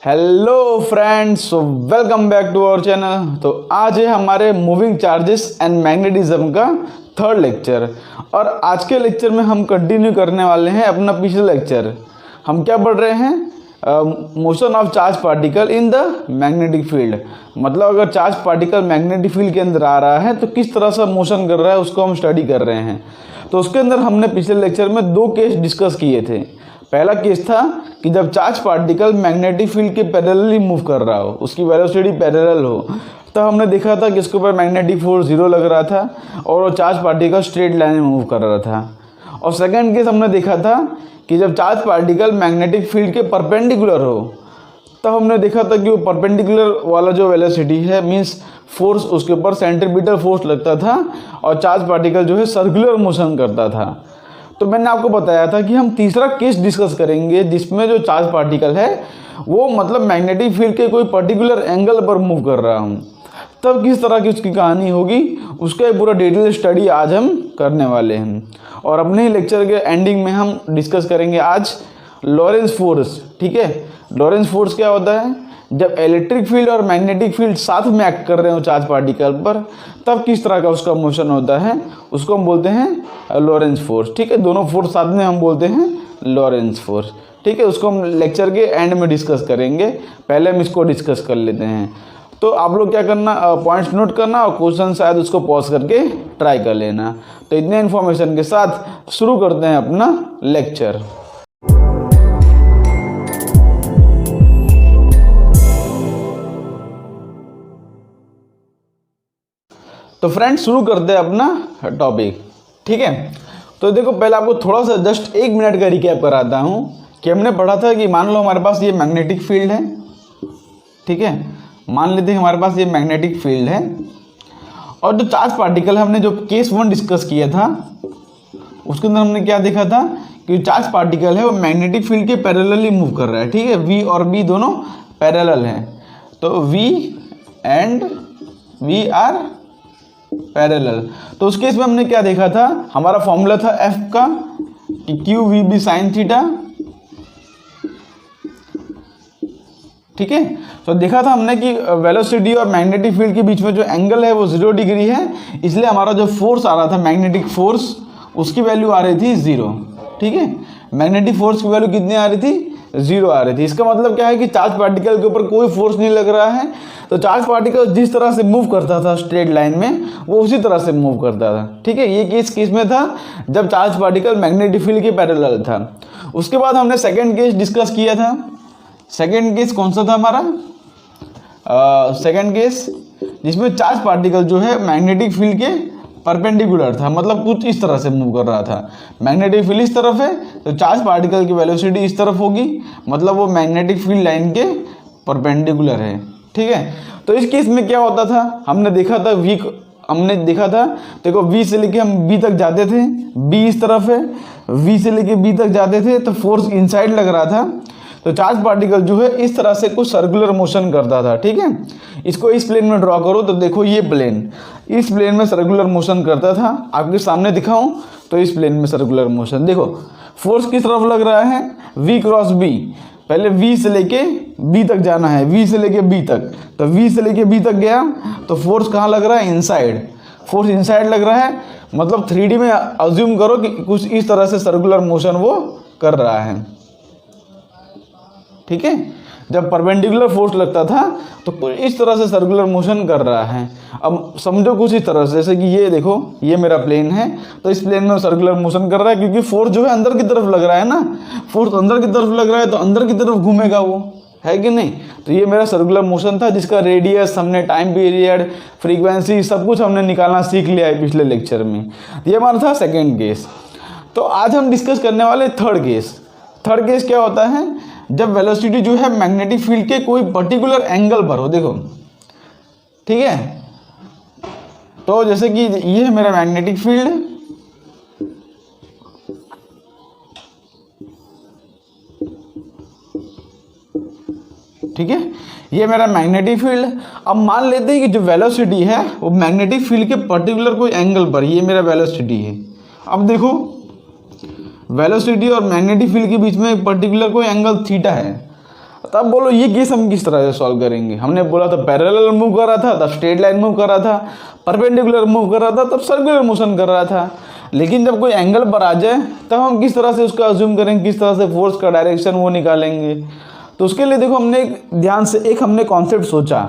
Hello friends, welcome back to our channel. तो आज है हमारे मूविंग चार्जेस एंड मैग्नेटिज्म का थर्ड लेक्चर और आज के लेक्चर में हम कंटिन्यू करने वाले हैं अपना पिछले लेक्चर। हम क्या पढ़ रहे हैं? Motion of charge particle in the magnetic field. मतलब अगर चार्ज पार्टिकल मैग्नेटिक फील्ड के अंदर आ रहा है तो किस तरह से मोशन कर रहा है उसको हम स्टडी कर रहे हैं। तो उसके अंदर हमने पिछले लेक्चर में दो केस डिस्कस किए थे। पहला केस था कि जब चार्ज पार्टिकल मैग्नेटिक फील्ड के पैरेलली मूव कर रहा हो, उसकी वेलोसिटी पैरेलल हो, तब हमने देखा था कि इसके ऊपर मैग्नेटिक फोर्स 0 लग रहा था और वो चार्ज पार्टिकल स्ट्रेट लाइन में मूव कर रहा था। और सेकंड केस हमने देखा था कि जब चार्ज पार्टिकल मैग्नेटिक फील्ड के परपेंडिकुलर हो, तब हमने देखा था कि वो परपेंडिकुलर वाला जो वेलोसिटी है मीन्स फोर्स, उसके ऊपर सेंट्रीपिटल फोर्स लगता था और चार्ज पार्टिकल जो है सर्कुलर मोशन करता था। तो मैंने आपको बताया था कि हम तीसरा केस डिस्कस करेंगे जिसमें जो चार्ज पार्टिकल है वो मतलब मैग्नेटिक फील्ड के कोई पर्टिकुलर एंगल पर मूव कर रहा हूँ, तब किस तरह की उसकी कहानी होगी उसका पूरा डिटेल स्टडी आज हम करने वाले हैं। और अपने ही लेक्चर के एंडिंग में हम डिस्कस करेंगे आज लॉरेंस फोर्स। ठीक है, लॉरेंस फोर्स क्या होता है? जब इलेक्ट्रिक फील्ड और मैग्नेटिक फील्ड साथ में एक्ट कर रहे हो चार्ज पार्टिकल पर, तब किस तरह का उसका मोशन होता है, उसको हम बोलते हैं लॉरेंस फोर्स। ठीक है, दोनों फोर्स साथ में हम बोलते हैं लॉरेंस फोर्स। ठीक है, उसको हम लेक्चर के एंड में डिस्कस करेंगे, पहले हम इसको डिस्कस कर लेते हैं। तो आप लोग क्या करना, पॉइंट्स नोट करना और क्वेश्चन शायद उसको पॉज करके ट्राई कर लेना। तो इतने इन्फॉर्मेशन के साथ शुरू करते हैं अपना लेक्चर। तो फ्रेंड्स शुरू करते हैं अपना टॉपिक। ठीक है, तो देखो पहले आपको थोड़ा सा जस्ट 1 मिनट का रिकैप कराता हूँ कि हमने पढ़ा था कि मान लो हमारे पास ये मैग्नेटिक फील्ड है। ठीक है, मान लेते हैं हमारे पास ये मैग्नेटिक फील्ड है और जो चार्ज पार्टिकल हमने जो केस 1 डिस्कस किया था उसके अंदर हमने क्या देखा था कि चार्ज पार्टिकल है वो मैग्नेटिक फील्ड के पैरेलली मूव कर रहा है। ठीक है, V और B दोनों पैरेलल हैं, तो V and V are parallel. तो उस केस में हमने क्या देखा था, हमारा फॉर्मूला था F का कि QVB sin थीटा। ठीक है, तो देखा था हमने कि वेलोसिटी और मैग्नेटिक फील्ड के बीच में जो एंगल है वो 0 डिग्री है, इसलिए हमारा जो फोर्स आ रहा था मैग्नेटिक फोर्स उसकी वैल्यू आ रही थी 0। ठीक है, मैग्नेटिक फोर्स की वैल्यू कितनी आ रही थी? 0 आ रही थी। इसका मतलब क्या है कि चार्ज पार्टिकल के ऊपर कोई फोर्स नहीं लग रहा है, तो चार्ज पार्टिकल जिस तरह से मूव करता था स्ट्रेट लाइन में वो उसी तरह से मूव करता था। ठीक है, ये केस किस में था? जब चार्ज पार्टिकल मैग्नेटिक फील्ड के पैरेलल था। उसके बाद हमने सेकंड केस डिस्कस किया था। सेकंड केस कौन सा था हमारा? सेकंड केस जिसमें चार्ज पार्टिकल जो है मैग्नेटिक फील्ड के परपेंडिकुलर था, मतलब कुछ इस तरह से मूव कर रहा था। मैग्नेटिक फील्ड इस तरफ है तो चार्ज पार्टिकल की वेलोसिटी इस तरफ होगी, मतलब वो मैग्नेटिक फील्ड लाइन के परपेंडिकुलर है। ठीक है, तो इस केस में क्या होता था, हमने देखा था देखो V से लेके हम B तक जाते थे, B इस तरफ है, V से लेके B तक जाते थे तो फोर्स इनसाइड लग रहा था, तो चार्ज पार्टिकल जो है इस तरह से कुछ सर्कुलर मोशन करता था। ठीक है, इसको इस प्लेन में ड्रॉ करो तो देखो ये प्लेन, इस प्लेन में सर्कुलर मोशन करता था। आपके सामने दिखाऊं तो इस प्लेन में सर्कुलर मोशन, देखो फोर्स किस तरफ लग रहा है? V cross B। पहले V से लेके B तक जाना है, V से लेके B तक, तो V से लेके B तक गया तो फोर्स कहाँ लग रहा है? इनसाइड। फोर्स इनसाइड लग रहा है, मतलब 3D में अज्यूम करो कि कुछ इस तरह से सर्कुलर मोशन वो कर रहा है। ठीक है, जब परपेंडिकुलर फोर्स लगता था तो इस तरह से सर्कुलर मोशन कर रहा है। अब समझो कुछ इस तरह से, जैसे कि ये देखो ये मेरा प्लेन है, तो इस प्लेन में सर्कुलर मोशन कर रहा है क्योंकि फोर्स जो है अंदर की तरफ लग रहा है ना, फोर्स अंदर की तरफ लग रहा है तो अंदर की तरफ घूमेगा वो, है कि नहीं? तो ये मेरा सर्कुलर मोशन था जिसका रेडियस हमने, टाइम पीरियड, फ्रीक्वेंसी सब कुछ हमने निकालना सीख लिया है पिछले लेक्चर में। ये हमारा था सेकेंड केस। तो आज हम डिस्कस करने वाले थर्ड केस। थर्ड केस क्या होता है? जब वेलोसिटी जो है मैग्नेटिक फील्ड के कोई पर्टिकुलर एंगल पर हो। देखो ठीक है, तो जैसे कि ये है मेरा मैग्नेटिक फील्ड, ठीक है, ये मेरा मैग्नेटिक फील्ड। अब मान लेते हैं कि जो वेलोसिटी है वो मैग्नेटिक फील्ड के पर्टिकुलर कोई एंगल पर, ये मेरा वेलोसिटी है। अब देखो वेलोसिटी और मैग्नेटिक फील्ड के बीच में एक पर्टिकुलर कोई एंगल थीटा है, तो अब बोलो ये केस हम किस तरह से सॉल्व करेंगे। हमने बोला था पैरेलल मूव कर रहा था तब स्ट्रेट लाइन मूव कर रहा था, परपेंडिकुलर मूव कर रहा था तब सर्कुलर मोशन कर रहा था। लेकिन जब कोई एंगल पर आ जाए तब हम किस तरह से उसका अज्यूम करेंगे, किस तरह से फोर्स का डायरेक्शन वो निकालेंगे। तो उसके लिए देखो हमने ध्यान से एक हमने कॉन्सेप्ट सोचा।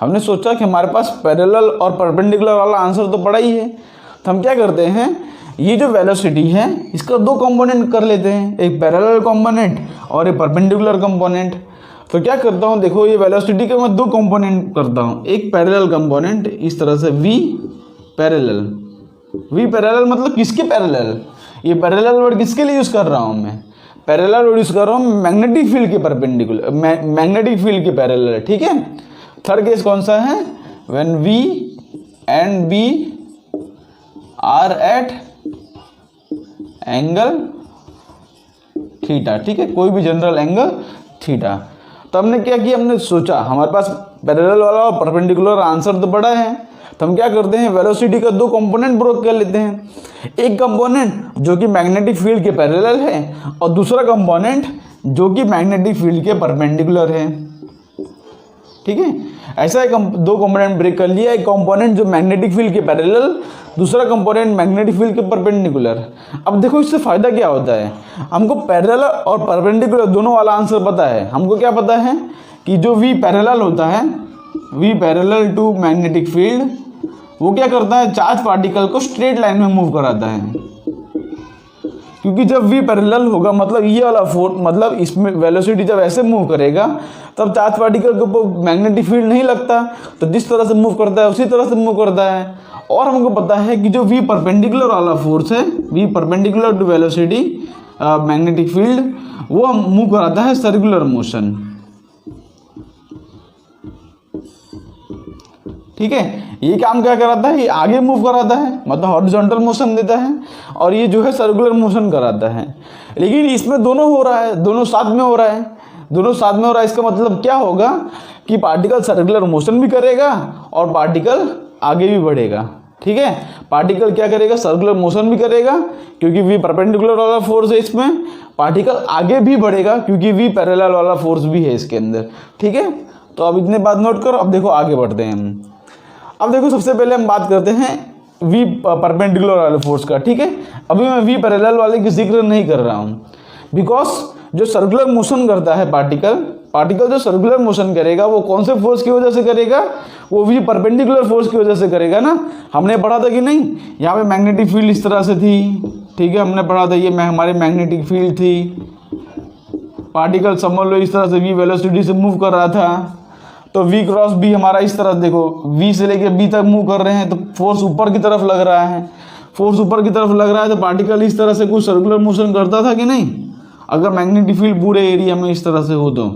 हमने सोचा कि हमारे पास पैरेलल और परपेंडिकुलर वाला आंसर तो पड़ा ही है, तो हम क्या करते हैं, ये जो वेलोसिटी है इसका दो कंपोनेंट कर लेते हैं, एक पैरेलल कंपोनेंट और एक परपेंडिकुलर कंपोनेंट। तो क्या करता हूँ, देखो ये वेलोसिटी के मैं दो कंपोनेंट करता हूँ, एक पैरेलल कंपोनेंट इस तरह से वी पैरेलल मतलब किसके पैरेलल, ये पैरेलल वर्ड किसके लिए यूज़ कर रहा हूँ मैं, पैरेलल वर्ड यूज़ कर रहा हूँ मैग्नेटिक फील्ड के परपेंडिकुलर, मैग्नेटिक फील्ड के पैरेलल। ठीक है। थर्ड केस कौन सा है, when v and B are at angle theta. ठीक है, कोई भी जनरल एंगल थीटा। तो हमने क्या किया, हमने सोचा हमारे पास पैरेलल वाला और परपेंडिकुलर आंसर तो बड़ा है, तो हम क्या करते हैं, वेलोसिटी का दो कंपोनेंट ब्रोक कर लेते हैं। एक कंपोनेंट जो कि मैग्नेटिक फील्ड के पैरेलल है और दूसरा कंपोनेंट जो कि मैग्नेटिक फील्ड के परपेंडिकुलर है। ठीक है, ऐसा एक दो कंपोनेंट ब्रेक कर लिया, एक कंपोनेंट जो मैग्नेटिक फील्ड के पैरेलल, दूसरा कंपोनेंट मैग्नेटिक फील्ड के परपेंडिकुलर। अब देखो इससे फायदा क्या होता है, हमको पैरेलल और परपेंडिकुलर दोनों वाला आंसर पता है। हमको क्या पता है कि जो वी पैरेलल होता है, v parallel to magnetic field, वो क्या करता है, चार्ज पार्टिकल को स्ट्रेट लाइन में मूव कराता है। क्योंकि जब वी पैरेलल होगा मतलब ये वाला फोर्स, मतलब इसमें वेलोसिटी जब ऐसे मूव करेगा तब चार्ज पार्टिकल के ऊपर मैग्नेटिक फील्ड नहीं लगता, तो जिस तरह से मूव करता है उसी तरह से मूव करता है। और हमको पता है कि जो वी परपेंडिकुलर वाला फोर्स है, v perpendicular to velocity magnetic field, वो मूव कराता है सर्कुलर मोशन। ठीक है, ये काम क्या कराता है, ये आगे मूव कराता है, मतलब हॉरिजॉन्टल मोशन देता है, और ये जो है सर्कुलर मोशन कराता है। लेकिन इसमें दोनों हो रहा है, दोनों साथ में हो रहा है, दोनों साथ में हो रहा है। इसका मतलब क्या होगा कि पार्टिकल सर्कुलर मोशन भी करेगा और पार्टिकल आगे भी बढ़ेगा। ठीक है, पार्टिकल क्या करेगा, सर्कुलर मोशन भी करेगा क्योंकि वी परपेंडिकुलर वाला फोर्स है इसमें, पार्टिकल आगे भी बढ़ेगा क्योंकि वी पैरेलल वाला फोर्स भी है इसके अंदर। ठीक है, तो अब इतने बात नोट करो। अब देखो आगे बढ़ते हैं हम। अब देखो सबसे पहले हम बात करते हैं वी परपेंडिकुलर वाले फोर्स का। ठीक है, अभी मैं वी पैरेलल वाले की जिक्र नहीं कर रहा हूँ, बिकॉज जो सर्कुलर मोशन करता है पार्टिकल जो सर्कुलर मोशन करेगा वो कौन से फोर्स की वजह से करेगा, वो वी परपेंडिकुलर फोर्स की वजह से करेगा ना। हमने पढ़ा था कि नहीं, यहाँ पे मैग्नेटिक फील्ड इस तरह से थी। ठीक है, हमने पढ़ा था ये हमारी मैग्नेटिक फील्ड थी, पार्टिकल समझ लो इस तरह से वी वेलोसिटी से मूव कर रहा था, तो वी क्रॉस बी हमारा इस तरह, देखो वी से लेके बी तक मूव कर रहे हैं तो फोर्स ऊपर की तरफ लग रहा है, फोर्स ऊपर की तरफ लग रहा है तो पार्टिकल इस तरह से कुछ सर्कुलर मोशन करता था कि नहीं, अगर मैग्नेटिक फील्ड पूरे एरिया में इस तरह से हो तो,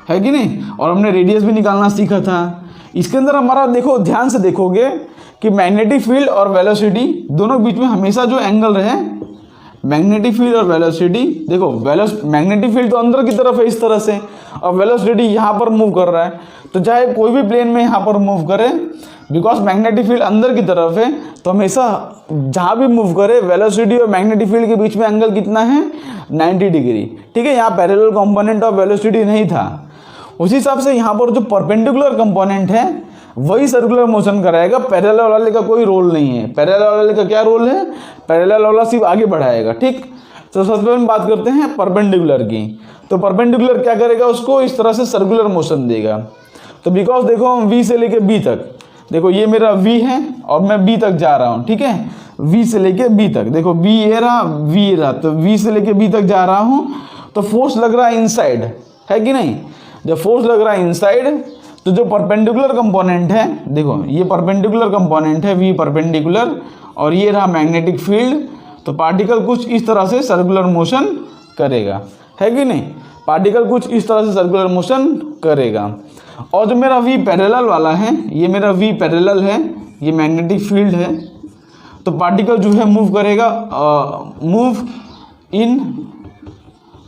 है कि नहीं। और हमने रेडियस भी निकालना सीखा था। इसके अंदर हमारा देखो ध्यान से देखोगे कि मैग्नेटिक फील्ड और वेलोसिटी दोनों बीच में हमेशा जो एंगल रहे, मैग्नेटिक फील्ड और वेलोसिटी, देखो मैग्नेटिक फील्ड तो अंदर की तरफ है इस तरह से और वेलोसिटी यहाँ पर मूव कर रहा है, तो चाहे कोई भी प्लेन में यहाँ पर मूव करे, बिकॉज मैग्नेटिक फील्ड अंदर की तरफ है तो हमेशा जहाँ भी मूव करे वेलोसिटी और मैग्नेटिक फील्ड के बीच में एंगल कितना है, 90 डिग्री। ठीक है, यहाँ पैरेलल कंपोनेंट ऑफ वेलोसिटी नहीं था, उसी हिसाब से यहाँ पर जो परपेंडिकुलर कंपोनेंट है वही सर्कुलर मोशन कराएगा, पैरेलल वाले का कोई रोल नहीं है। पैरेलल वाले का क्या रोल है, पैरेलल वाला सिर्फ आगे बढ़ाएगा। ठीक, तो सबसे पहले बात करते हैं परपेंडिकुलर की। तो परपेंडिकुलर क्या करेगा, उसको इस तरह से सर्कुलर मोशन देगा। तो बिकॉज देखो हम वी से लेके बी तक, देखो ये मेरा वी है और मैं बी तक जा रहा हूँ। ठीक है, वी से लेके बी तक, देखो बी ये रहा, वी ये रहा, तो वी से लेके बी तक जा रहा हूँ तो फोर्स लग रहा है इनसाइड, है कि नहीं। जब फोर्स लग रहा है इनसाइड तो जो परपेंडिकुलर कंपोनेंट है, देखो ये परपेंडिकुलर कंपोनेंट है वी परपेंडिकुलर, और ये रहा मैग्नेटिक फील्ड, तो पार्टिकल कुछ इस तरह से सर्कुलर मोशन करेगा, है कि नहीं, पार्टिकल कुछ इस तरह से सर्कुलर मोशन करेगा। और जो मेरा वी पैरेलल वाला है, ये मेरा वी पैरेलल है, ये मैग्नेटिक फील्ड है, तो पार्टिकल जो है मूव करेगा,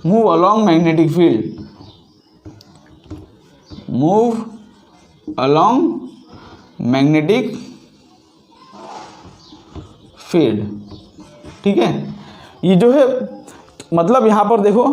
move along magnetic field, move along magnetic field. ठीक है, ये जो है मतलब यहाँ पर देखो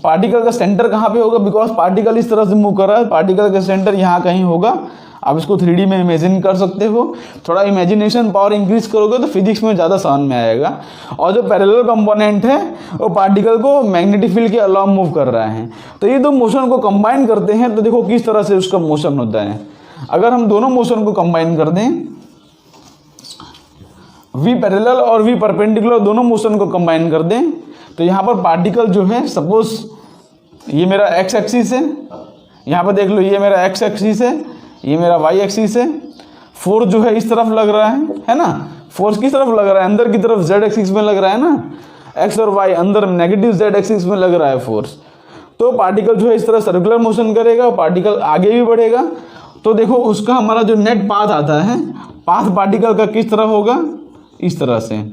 पार्टिकल का सेंटर कहाँ पे होगा, बिकॉज पार्टिकल इस तरह से मूव कर रहा है, पार्टिकल का सेंटर यहाँ कहीं होगा। आप इसको 3D में इमेजिन कर सकते हो, थोड़ा इमेजिनेशन पावर इंक्रीज करोगे तो फिजिक्स में ज़्यादा समझ में आएगा। और जो पैरेलल कंपोनेंट है वो पार्टिकल को मैग्नेटिक फील्ड के अलावा मूव कर रहा है। तो ये दो मोशन को कंबाइन करते हैं तो देखो किस तरह से उसका मोशन होता है। अगर हम दोनों मोशन को कंबाइन कर दें, वी पैरेलल और वी परपेंडिकुलर दोनों मोशन को कंबाइन कर दें, तो यहाँ पर पार्टिकल जो है, सपोज ये मेरा एक्स एक्सिस है, यहाँ पर देख लो ये मेरा एक्स एक्सिस है, ये मेरा वाई एक्सिस है। फोर्स जो है इस तरफ लग रहा है ना, फोर्स किस तरफ लग रहा है, अंदर की तरफ जेड एक्सिस में लग रहा है ना, एक्स और वाई अंदर नेगेटिव जेड एक्सिस में लग रहा है फोर्स। तो पार्टिकल जो है इस तरह सर्कुलर मोशन करेगा, पार्टिकल आगे भी बढ़ेगा। तो देखो उसका हमारा जो नेट पाथ आता है, पाथ पार्टिकल का किस तरह होगा, इस तरह से।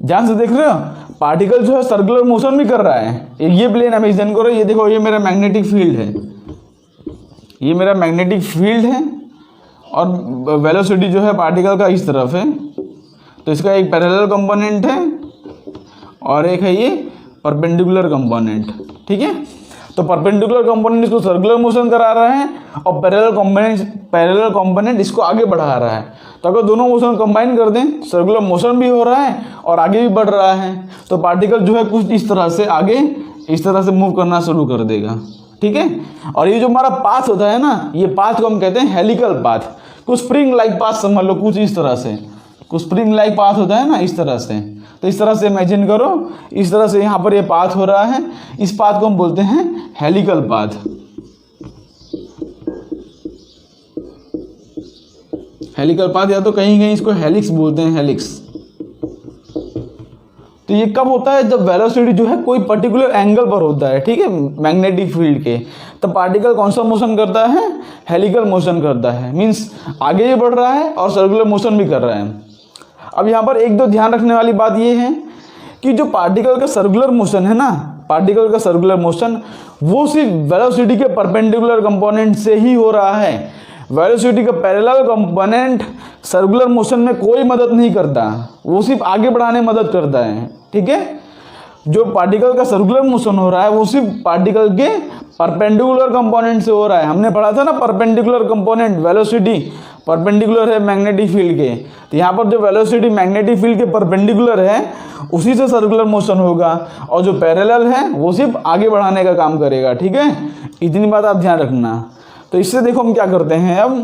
ध्यान से देख रहे हो, पार्टिकल जो है सर्कुलर मोशन भी कर रहा है। ये प्लेन इमेजिन करो, ये देखो ये मेरा मैग्नेटिक फील्ड है, ये मेरा मैग्नेटिक फील्ड है और वेलोसिटी जो है पार्टिकल का इस तरफ है। तो इसका एक पैरेलल कंपोनेंट है और एक है ये परपेंडिकुलर कंपोनेंट, ठीक है। तो परपेंडिकुलर कंपोनेंट इसको सर्कुलर मोशन करा रहा है और पैरेलल कंपोनेंट इसको आगे बढ़ा रहा है। तो अगर दोनों मोशन कंबाइन कर दें, सर्कुलर मोशन भी हो रहा है और आगे भी बढ़ रहा है, तो पार्टिकल जो है कुछ इस तरह से आगे इस तरह से मूव करना शुरू कर देगा, ठीक है। और ये जो हमारा पाथ होता है ना, ये पाथ को हम कहते हैं हेलिकल पाथ। कुछ स्प्रिंग लाइक पाथ समझ लो, कुछ इस तरह से, कुछ स्प्रिंग लाइक पाथ होता है ना इस तरह से। तो इस तरह से इमेजिन करो, इस तरह से यहाँ पर ये पाथ हो रहा है, इस पाथ को हम बोलते हैं हेलिकल पाथ। हेलिकल पाथ या तो कहीं कहीं इसको हेलिक्स बोलते हैं, हेलिक्स। तो ये कब होता है, जब वेलोसिटी जो है कोई पर्टिकुलर एंगल पर होता है, ठीक है, मैग्नेटिक फील्ड के। तब पार्टिकल कौन सा मोशन करता है, हेलिकल मोशन करता है, मीन्स आगे भी बढ़ रहा है और सर्कुलर मोशन भी कर रहा है। अब यहाँ पर एक दो ध्यान रखने वाली बात ये है कि जो पार्टिकल का सर्कुलर मोशन है ना, पार्टिकल का सर्कुलर मोशन वो सिर्फ वेलोसिटी के परपेंडिकुलर कंपोनेंट से ही हो रहा है। वेलोसिटी का पैरेलल कंपोनेंट सर्कुलर मोशन में कोई मदद नहीं करता, वो सिर्फ आगे बढ़ाने में मदद करता है, ठीक है। जो पार्टिकल का सर्कुलर मोशन हो रहा है वो सिर्फ पार्टिकल के परपेंडिकुलर कंपोनेंट से हो रहा है। हमने पढ़ा था ना परपेंडिकुलर कंपोनेंट, वेलोसिटी परपेंडिकुलर है मैग्नेटिक फील्ड के। तो यहाँ पर जो वेलोसिटी मैग्नेटिक फील्ड के परपेंडिकुलर है उसी से सर्कुलर मोशन होगा, और जो पैरेलल है वो सिर्फ आगे बढ़ाने का काम करेगा, ठीक है। इतनी बात आप ध्यान रखना। तो इससे देखो हम क्या करते हैं अब,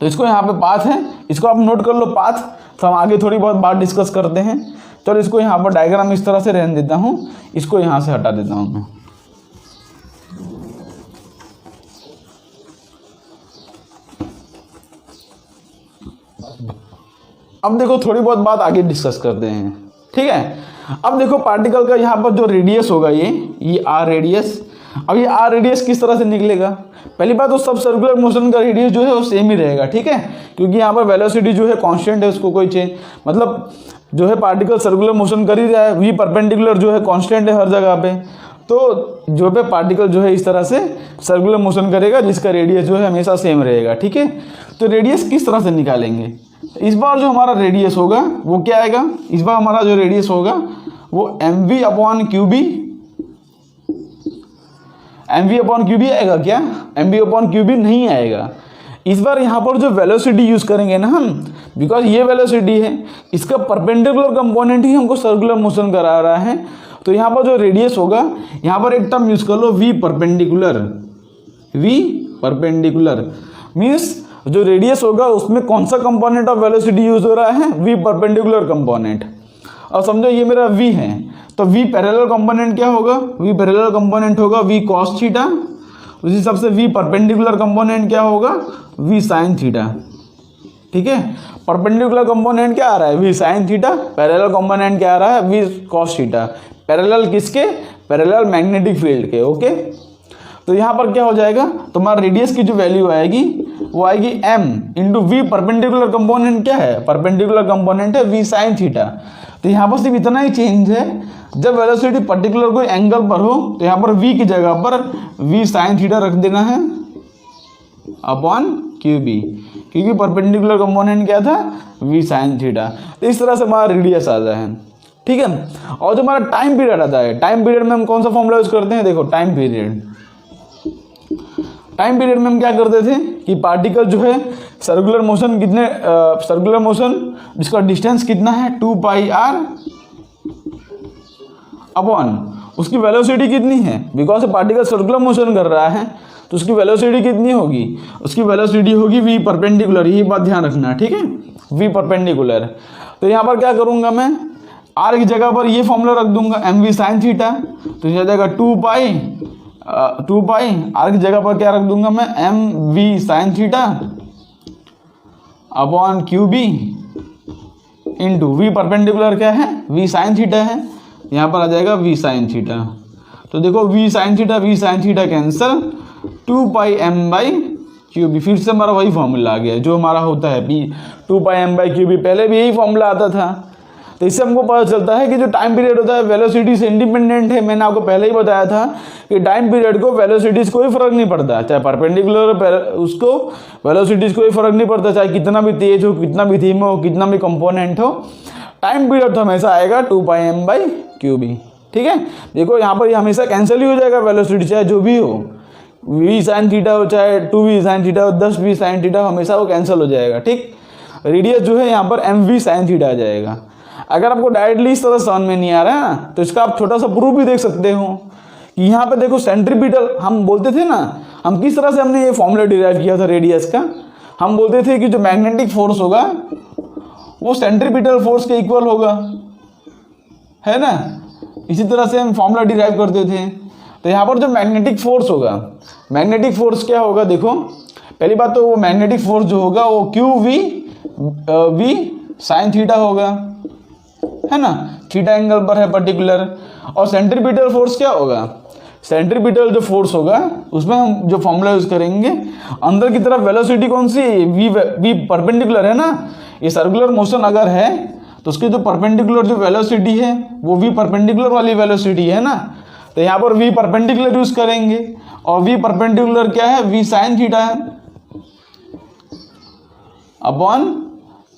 तो इसको यहाँ पे पाथ है, इसको आप नोट कर लो पाथ, तो हम आगे थोड़ी बहुत बात डिस्कस करते हैं। चलो इसको यहाँ पर डायग्राम इस तरह से रहने देता हूँ, इसको यहाँ से हटा देता हूँ मैं। अब देखो थोड़ी बहुत बात आगे डिस्कस करते हैं, ठीक है। अब देखो पार्टिकल का यहाँ पर जो रेडियस होगा ये आर रेडियस। अब ये आर रेडियस किस तरह से निकलेगा, पहली बात तो सब सर्कुलर मोशन का रेडियस जो है वो सेम ही रहेगा, ठीक है, क्योंकि यहाँ पर वेलोसिटी जो है कांस्टेंट है, उसको कोई चेंज, मतलब जो है पार्टिकल सर्कुलर मोशन कर ही रहा है, वी परपेंडिकुलर जो है कांस्टेंट है हर जगह पे। तो जो पे पार्टिकल जो है इस तरह से सर्कुलर मोशन करेगा जिसका रेडियस जो है हमेशा सेम रहेगा, ठीक है। तो रेडियस किस तरह से निकालेंगे, इस बार जो हमारा रेडियस होगा वो क्या आएगा, इस बार हमारा जो रेडियस होगा वो mv upon qB, mv upon qB आएगा क्या, mv अपॉन क्यूबी नहीं आएगा। इस बार यहाँ पर जो वेलोसिटी यूज़ करेंगे ना हम, बिकॉज ये वेलोसिटी है, इसका परपेंडिकुलर कंपोनेंट ही हमको सर्कुलर मोशन करा रहा है। तो यहाँ पर जो रेडियस होगा, यहाँ पर एक टर्म यूज़ कर लो V perpendicular. V perpendicular means जो रेडियस होगा उसमें कौन सा कंपोनेंट ऑफ वेलोसिटी यूज हो रहा है, वी परपेंडिकुलर कंपोनेंट। और समझो ये मेरा v है, तो v पैरेलल कंपोनेंट क्या होगा, v पैरेलल कंपोनेंट होगा v cos थीटा, उसी हिसाब से v परपेंडिकुलर कंपोनेंट क्या होगा, v sin थीटा, ठीक है। परपेंडिकुलर कंपोनेंट क्या आ रहा है, v sin theta, parallel component क्या आ रहा है, v cos थीटा। पैरेलल किसके, पैरेलल मैग्नेटिक फील्ड के, ओके। तो यहाँ पर क्या हो जाएगा, तुम्हारा रेडियस की जो वैल्यू आएगी वो आएगी m into v perpendicular component क्या है, परपेंडिकुलर कंपोनेंट है v sin थीटा। तो यहाँ पर सिर्फ इतना ही चेंज है, जब वेलोसिटी पर्टिकुलर कोई एंगल पर हो तो यहाँ पर v की जगह पर v sin थीटा रख देना है अपॉन क्यू बी, क्योंकि परपेंडिकुलर कंपोनेंट क्या था, v साइन थीटा। तो इस तरह से हमारा रेडियस आता है, ठीक है। और जो हमारा टाइम पीरियड आता है, टाइम पीरियड में हम कौन सा फॉर्मूला यूज करते हैं, देखो टाइम पीरियड में हम क्या करते थे कि पार्टिकल जो है सर्कुलर मोशन कितने सर्कुलर मोशन जिसका डिस्टेंस कितना है 2 पाई आर अपॉन उसकी वेलोसिटी कितनी है, बिकॉज पार्टिकल सर्कुलर मोशन कर रहा है तो उसकी वेलोसिटी कितनी होगी, उसकी वेलोसिटी होगी v परपेंडिकुलर, यही बात ध्यान रखना, ठीक है, v परपेंडिकुलर। तो यहाँ पर क्या करूँगा मैं, r की जगह पर ये फॉर्मूला रख दूंगा mv साइन थीटा, तो यह जाएगा 2 पाई r की जगह पर क्या रख दूंगा मैं mv sine theta upon q B into v perpendicular क्या है, v साइन थीटा है, यहाँ पर आ जाएगा v साइन थीटा। तो देखो v sine theta cancel, 2 pi m by q B, फिर से हमारा वही फॉर्मूला आ गया जो हमारा होता है p 2 pi m by q B, पहले भी यही फॉर्मूला आता था। तो इससे हमको पता चलता है कि जो टाइम पीरियड होता है वेलोसिटी से इंडिपेंडेंट है। मैंने आपको पहले ही बताया था कि टाइम पीरियड को वेलोसिटी से कोई फर्क नहीं पड़ता, चाहे परपेंडिकुलर उसको वेलोसिटी से कोई फर्क नहीं पड़ता, चाहे कितना भी तेज हो, कितना भी धीमा हो, कितना भी कंपोनेंट हो, टाइम पीरियड तो हमेशा आएगा 2 pi m by q B, ठीक है। देखो यहाँ पर ये हमेशा कैंसिल ही हो जाएगा, वेलोसिटी चाहे जो भी हो, v साइन थीटा हो चाहे 2v साइन थीटा हो 10v साइन थीटा, हमेशा वो कैंसिल हो जाएगा, ठीक। रेडियस जो है यहाँ पर mv साइन थीटा आ जाएगा। अगर आपको डायरेक्टली इस तरह समझ में नहीं आ रहा है ना, तो इसका आप छोटा सा प्रूफ भी देख सकते हो कि यहाँ पे देखो सेंट्रीपिटल हम बोलते थे ना, हम किस तरह से हमने ये फॉर्मूला डिराइव किया था रेडियस का, हम बोलते थे कि जो मैग्नेटिक फोर्स होगा वो सेंट्रीपिटल फोर्स के इक्वल होगा, है ना। इसी तरह से हम फॉर्मूला डिराइव करते थे। तो यहाँ पर जो मैग्नेटिक फोर्स होगा, मैग्नेटिक फोर्स क्या होगा, देखो पहली बात तो वो मैग्नेटिक फोर्स जो होगा वो क्यू वी साइन थीटा होगा, है ना, थीटा एंगल पर है पर्टिकुलर। और सेंट्रीपिटल फोर्स क्या होगा, सेंट्रीपिटल जो फोर्स होगा उसमें हम जो फॉर्मूला यूज करेंगे, अंदर की तरफ वेलोसिटी कौन सी, वी परपेंडिकुलर है ना, ये सर्कुलर मोशन अगर है तो उसकी जो परपेंडिकुलर जो वेलोसिटी है वो वी परपेंडिकुलर वाली वेलोसिटी है ना। तो यहाँ पर वी परपेंडिकुलर यूज करेंगे, और वी परपेंडिकुलर क्या है, वी साइन थीटा है अपॉन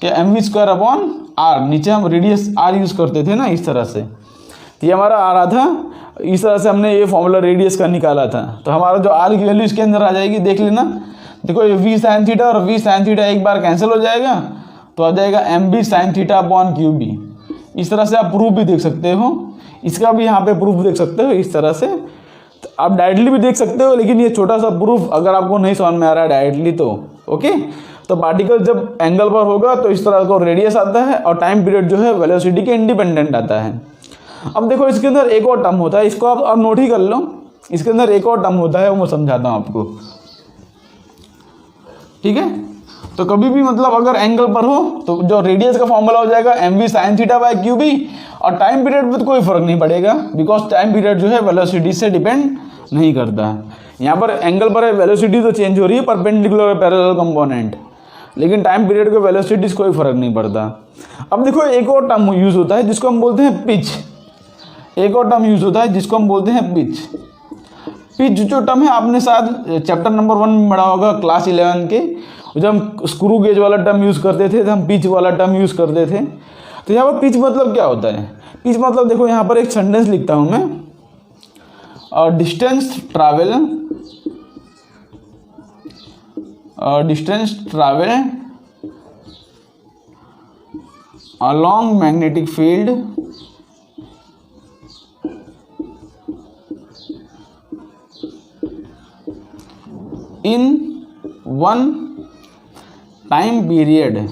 क्या m v square upon r, नीचे हम रेडियस आर यूज करते थे ना इस तरह से। तो ये हमारा आ रहा था, इस तरह से हमने ये फॉर्मूला रेडियस का निकाला था। तो हमारा जो आर की वैल्यू इसके अंदर आ जाएगी, देख लेना। देखो ये वी साइन थीटा और वी साइन थीटा एक बार कैंसिल हो जाएगा, तो आ जाएगा m B sine theta upon q B. इस तरह से आप प्रूफ भी देख सकते हो, इसका भी यहाँ पे प्रूफ देख सकते हो इस तरह से। तो आप डायरेक्टली भी देख सकते हो, लेकिन ये छोटा सा प्रूफ अगर आपको नहीं समझ में आ रहा है डायरेक्टली तो ओके। तो पार्टिकल जब एंगल पर होगा तो इस तरह का रेडियस आता है, और टाइम पीरियड जो है वेलोसिटी के इंडिपेंडेंट आता है। अब देखो इसके अंदर एक और टर्म होता है, इसको आप अब नोट ही कर लो। इसके अंदर एक और टर्म होता है, वो मैं समझाता हूँ आपको, ठीक है। तो कभी भी मतलब अगर एंगल पर हो तो जो रेडियस का फॉर्मूला हो जाएगा m v sine theta by q B, और टाइम पीरियड में तो कोई फर्क नहीं पड़ेगा, बिकॉज टाइम पीरियड जो है वेलोसिटी से डिपेंड नहीं करता है। यहाँ पर एंगल पर है, वेलोसिटी तो चेंज हो रही है परपेंडिकुलर और पैरेलल कंपोनेंट, लेकिन टाइम पीरियड के वेलोसिटी से कोई फर्क नहीं पड़ता। अब देखो एक और टर्म यूज होता है जिसको हम बोलते हैं पिच। एक और टर्म यूज होता है जिसको हम बोलते हैं पिच। पिच जो टर्म है आपने शायद चैप्टर नंबर 1 में पढ़ा होगा क्लास 11 के, जब हम स्क्रू गेज वाला टर्म यूज करते थे तो हम पिच वाला टर्म यूज करते थे। तो यहाँ पर पिच मतलब क्या होता है, पिच मतलब देखो यहाँ पर एक सेंटेंस लिखता हूँ मैं, और distance travel along magnetic field in one time period,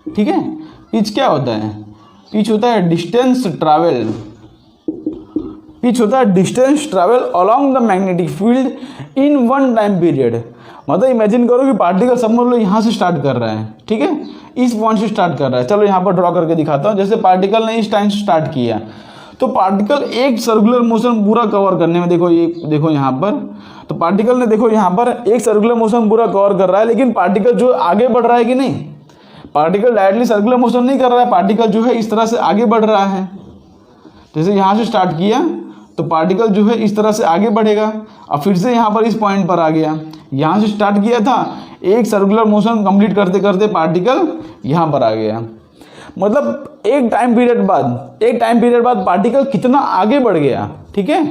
ठीक है। पिच क्या होता है, पिच होता है डिस्टेंस ट्रैवल, पिच होता है distance travel along the magnetic field in one time period. मतलब इमेजिन करो कि पार्टिकल समझ लो यहाँ से स्टार्ट कर रहा है, ठीक है, इस पॉइंट से स्टार्ट कर रहा है। चलो यहाँ पर ड्रॉ करके दिखाता हूँ। जैसे पार्टिकल ने इस टाइम से स्टार्ट किया तो पार्टिकल एक सर्कुलर मोशन पूरा कवर करने में, देखो ये देखो यहाँ पर, तो पार्टिकल ने देखो यहाँ पर एक सर्कुलर मोशन पूरा कवर कर रहा है, लेकिन पार्टिकल जो आगे बढ़ रहा है कि नहीं, पार्टिकल डायरेक्टली सर्कुलर मोशन नहीं कर रहा है, पार्टिकल जो है इस तरह से आगे बढ़ रहा है। जैसे यहाँ से स्टार्ट किया तो पार्टिकल जो है इस तरह से आगे बढ़ेगा। अब फिर से यहाँ पर इस पॉइंट पर आ गया, यहाँ से स्टार्ट किया था, एक सर्कुलर मोशन कंप्लीट करते करते पार्टिकल यहाँ पर आ गया। मतलब एक टाइम पीरियड बाद पार्टिकल कितना आगे बढ़ गया, ठीक है।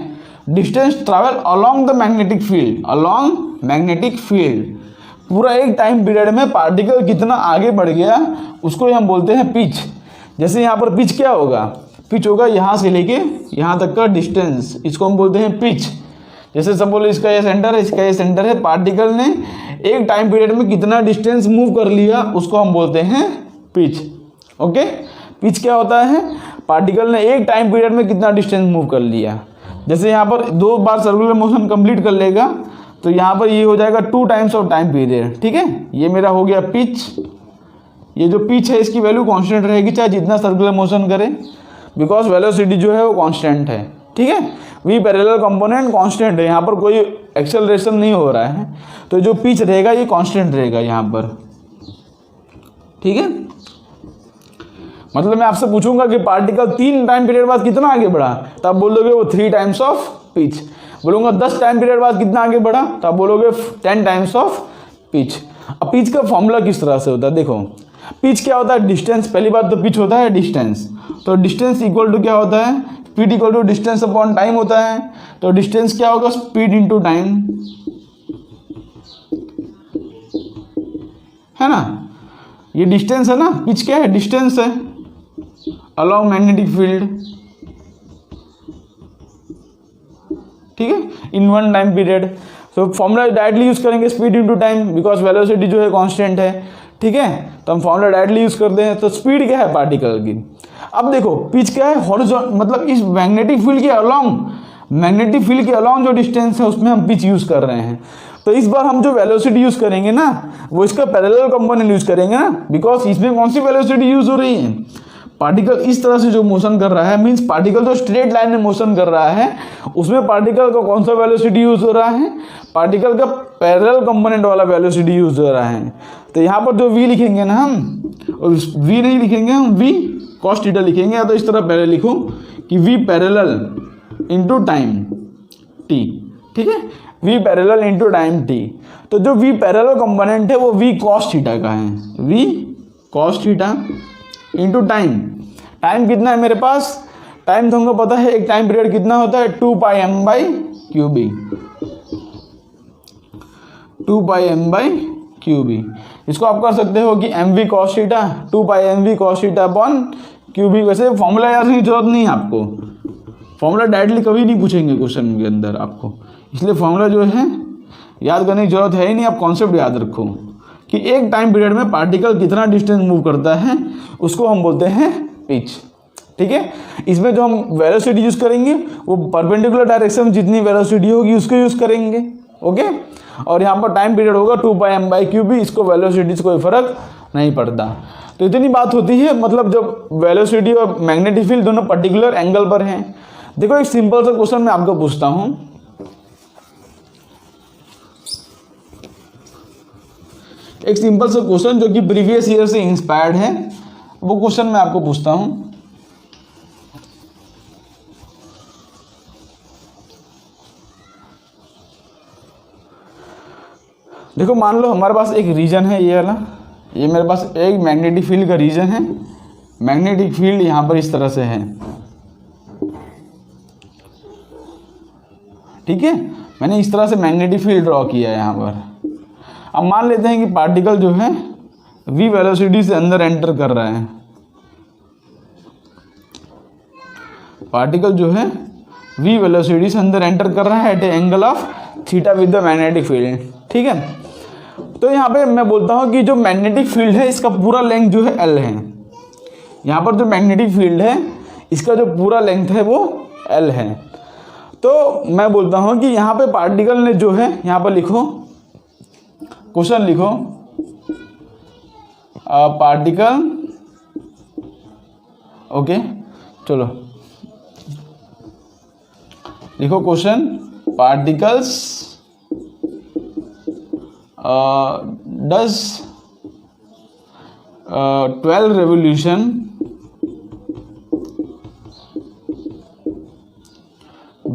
Distance travel along the magnetic field, पूरा एक टाइम पीरियड में पार्टिकल कितना आगे बढ़ गया उसको हम बोलते हैं पिच। जैसे यहाँ पर पिच क्या होगा, पिच होगा यहाँ से लेके यहाँ तक का डिस्टेंस, इसको हम बोलते हैं पिच। जैसे सपोज इसका ये सेंटर है, इसका ये सेंटर है, पार्टिकल ने एक टाइम पीरियड में कितना डिस्टेंस मूव कर लिया उसको हम बोलते हैं पिच। ओके, पिच क्या होता है, पार्टिकल ने एक टाइम पीरियड में कितना डिस्टेंस मूव कर लिया। जैसे यहाँ पर 2 बार सर्कुलर मोशन कंप्लीट कर लेगा तो यहाँ पर ये हो जाएगा 2 टाइम्स ऑफ टाइम पीरियड, ठीक है। ये मेरा हो गया पिच। ये जो पिच है इसकी वैल्यू कांस्टेंट रहेगी चाहे जितना सर्कुलर मोशन करे, बिकॉज वेलोसिटी जो है वो कांस्टेंट है, ठीक है। वी पैरेलल कंपोनेंट कांस्टेंट है, यहाँ पर कोई एक्सेलरेशन नहीं हो रहा है, तो जो पिच रहेगा ये कांस्टेंट रहेगा यहाँ पर, ठीक है। मतलब मैं आपसे पूछूंगा कि पार्टिकल 3 टाइम पीरियड बाद कितना आगे बढ़ा, तब बोलोगे वो 3 टाइम्स ऑफ पिच। बोलूँगा 10 टाइम पीरियड बाद कितना आगे बढ़ा, तब बोलोगे 10 टाइम्स ऑफ पिच। अब पिच का फॉर्मूला किस तरह से होता है, देखो पिच क्या होता है, डिस्टेंस। पहली बात तो पिच होता है डिस्टेंस, तो डिस्टेंस इक्वल टू क्या होता है, speed equal to distance upon time होता है। तो डिस्टेंस क्या होगा, स्पीड इंटू टाइम, है ना। ये डिस्टेंस है ना, पिच क्या है, डिस्टेंस है अलोंग मैग्नेटिक फील्ड, ठीक है, इन 1 टाइम पीरियड। तो फॉर्मूला डायरेक्टली यूज करेंगे speed into time, because velocity जो है कांस्टेंट है, ठीक है। तो हम फॉर्मूला डायरेक्टली यूज करते हैं। तो स्पीड क्या है पार्टिकल की। अब देखो पिच क्या है, हॉरिजॉन्टल, मतलब इस मैग्नेटिक फील्ड के अलोंग जो डिस्टेंस है उसमें हम पिच यूज कर रहे हैं। तो इस बार हम जो वेलोसिटी यूज करेंगे ना वो इसका पैरेलल कंपोनेंट यूज करेंगे ना, बिकॉज इसमें कौन सी वेलोसिटी यूज हो रही है, पार्टिकल इस तरह से जो मोशन कर रहा है, मींस पार्टिकल जो स्ट्रेट लाइन में मोशन कर रहा है उसमें पार्टिकल का कौन सा वेलोसिटी यूज हो रहा है, पार्टिकल का पैरेलल कंपोनेंट वाला वेलोसिटी यूज हो रहा है। तो यहाँ पर जो v लिखेंगे ना हम, v नहीं लिखेंगे हम, v cos थीटा लिखेंगे, या तो इस तरह पहले लिखो कि v parallel into time t, ठीक है, v parallel into time t। तो जो v पैरेलल कंपोनेंट है वो v cos थीटा का है, v cos theta into time. Time कितना है मेरे पास, टाइम तो हमको पता है एक टाइम पीरियड कितना होता है, 2πm/qb, 2πm/qb। इसको आप कर सकते हो कि mv cos theta 2πmv cos theta upon qb। वैसे फॉर्मूला याद की जरूरत नहीं है आपको, फॉर्मूला डायरेक्टली कभी नहीं पूछेंगे क्वेश्चन के अंदर आपको, इसलिए फॉर्मूला जो है याद करने की जरूरत है ही नहीं। आप कॉन्सेप्ट याद रखो कि एक टाइम पीरियड में पार्टिकल कितना डिस्टेंस मूव करता है उसको हम बोलते हैं पिच, ठीक है। इसमें जो हम वेलोसिटी यूज करेंगे वो परपेंडिकुलर डायरेक्शन में जितनी वेलोसिटी होगी उसको यूज करेंगे, ओके। और यहाँ पर टाइम पीरियड होगा 2πm/qb, इसको वेलोसिटी से कोई फर्क नहीं पड़ता। तो इतनी बात होती है, मतलब जब वेलोसिटी और मैग्नेटिक फील्ड दोनों पर्टिकुलर एंगल पर हैं। देखो एक सिंपल सा क्वेश्चन मैं आपको पूछता हूँ, एक सिंपल सा क्वेश्चन जो कि प्रीवियस ईयर से इंस्पायर्ड है, वो क्वेश्चन मैं आपको पूछता हूं। देखो मान लो हमारे पास एक रीजन है ये वाला, ये मेरे पास एक मैग्नेटिक फील्ड का रीजन है। मैग्नेटिक फील्ड यहां पर इस तरह से है, ठीक है। मैंने इस तरह से मैग्नेटिक फील्ड ड्रॉ किया है यहां पर। अब मान लेते हैं कि पार्टिकल जो है v वेलोसिटी से अंदर एंटर कर रहा है, पार्टिकल जो है v वेलोसिटी से अंदर एंटर कर रहा है at a angle of theta with the magnetic field, ठीक है। तो यहाँ पे मैं बोलता हूँ कि जो मैग्नेटिक फील्ड है इसका पूरा लेंथ जो है l है। यहाँ पर जो मैग्नेटिक फील्ड है इसका जो पूरा लेंथ है वो l है। तो मैं बोलता हूँ कि यहाँ पे पार्टिकल ने जो है, यहाँ पर लिखो क्वेश्चन लिखो, पार्टिकल, ओके चलो लिखो question, particles does 12 revolution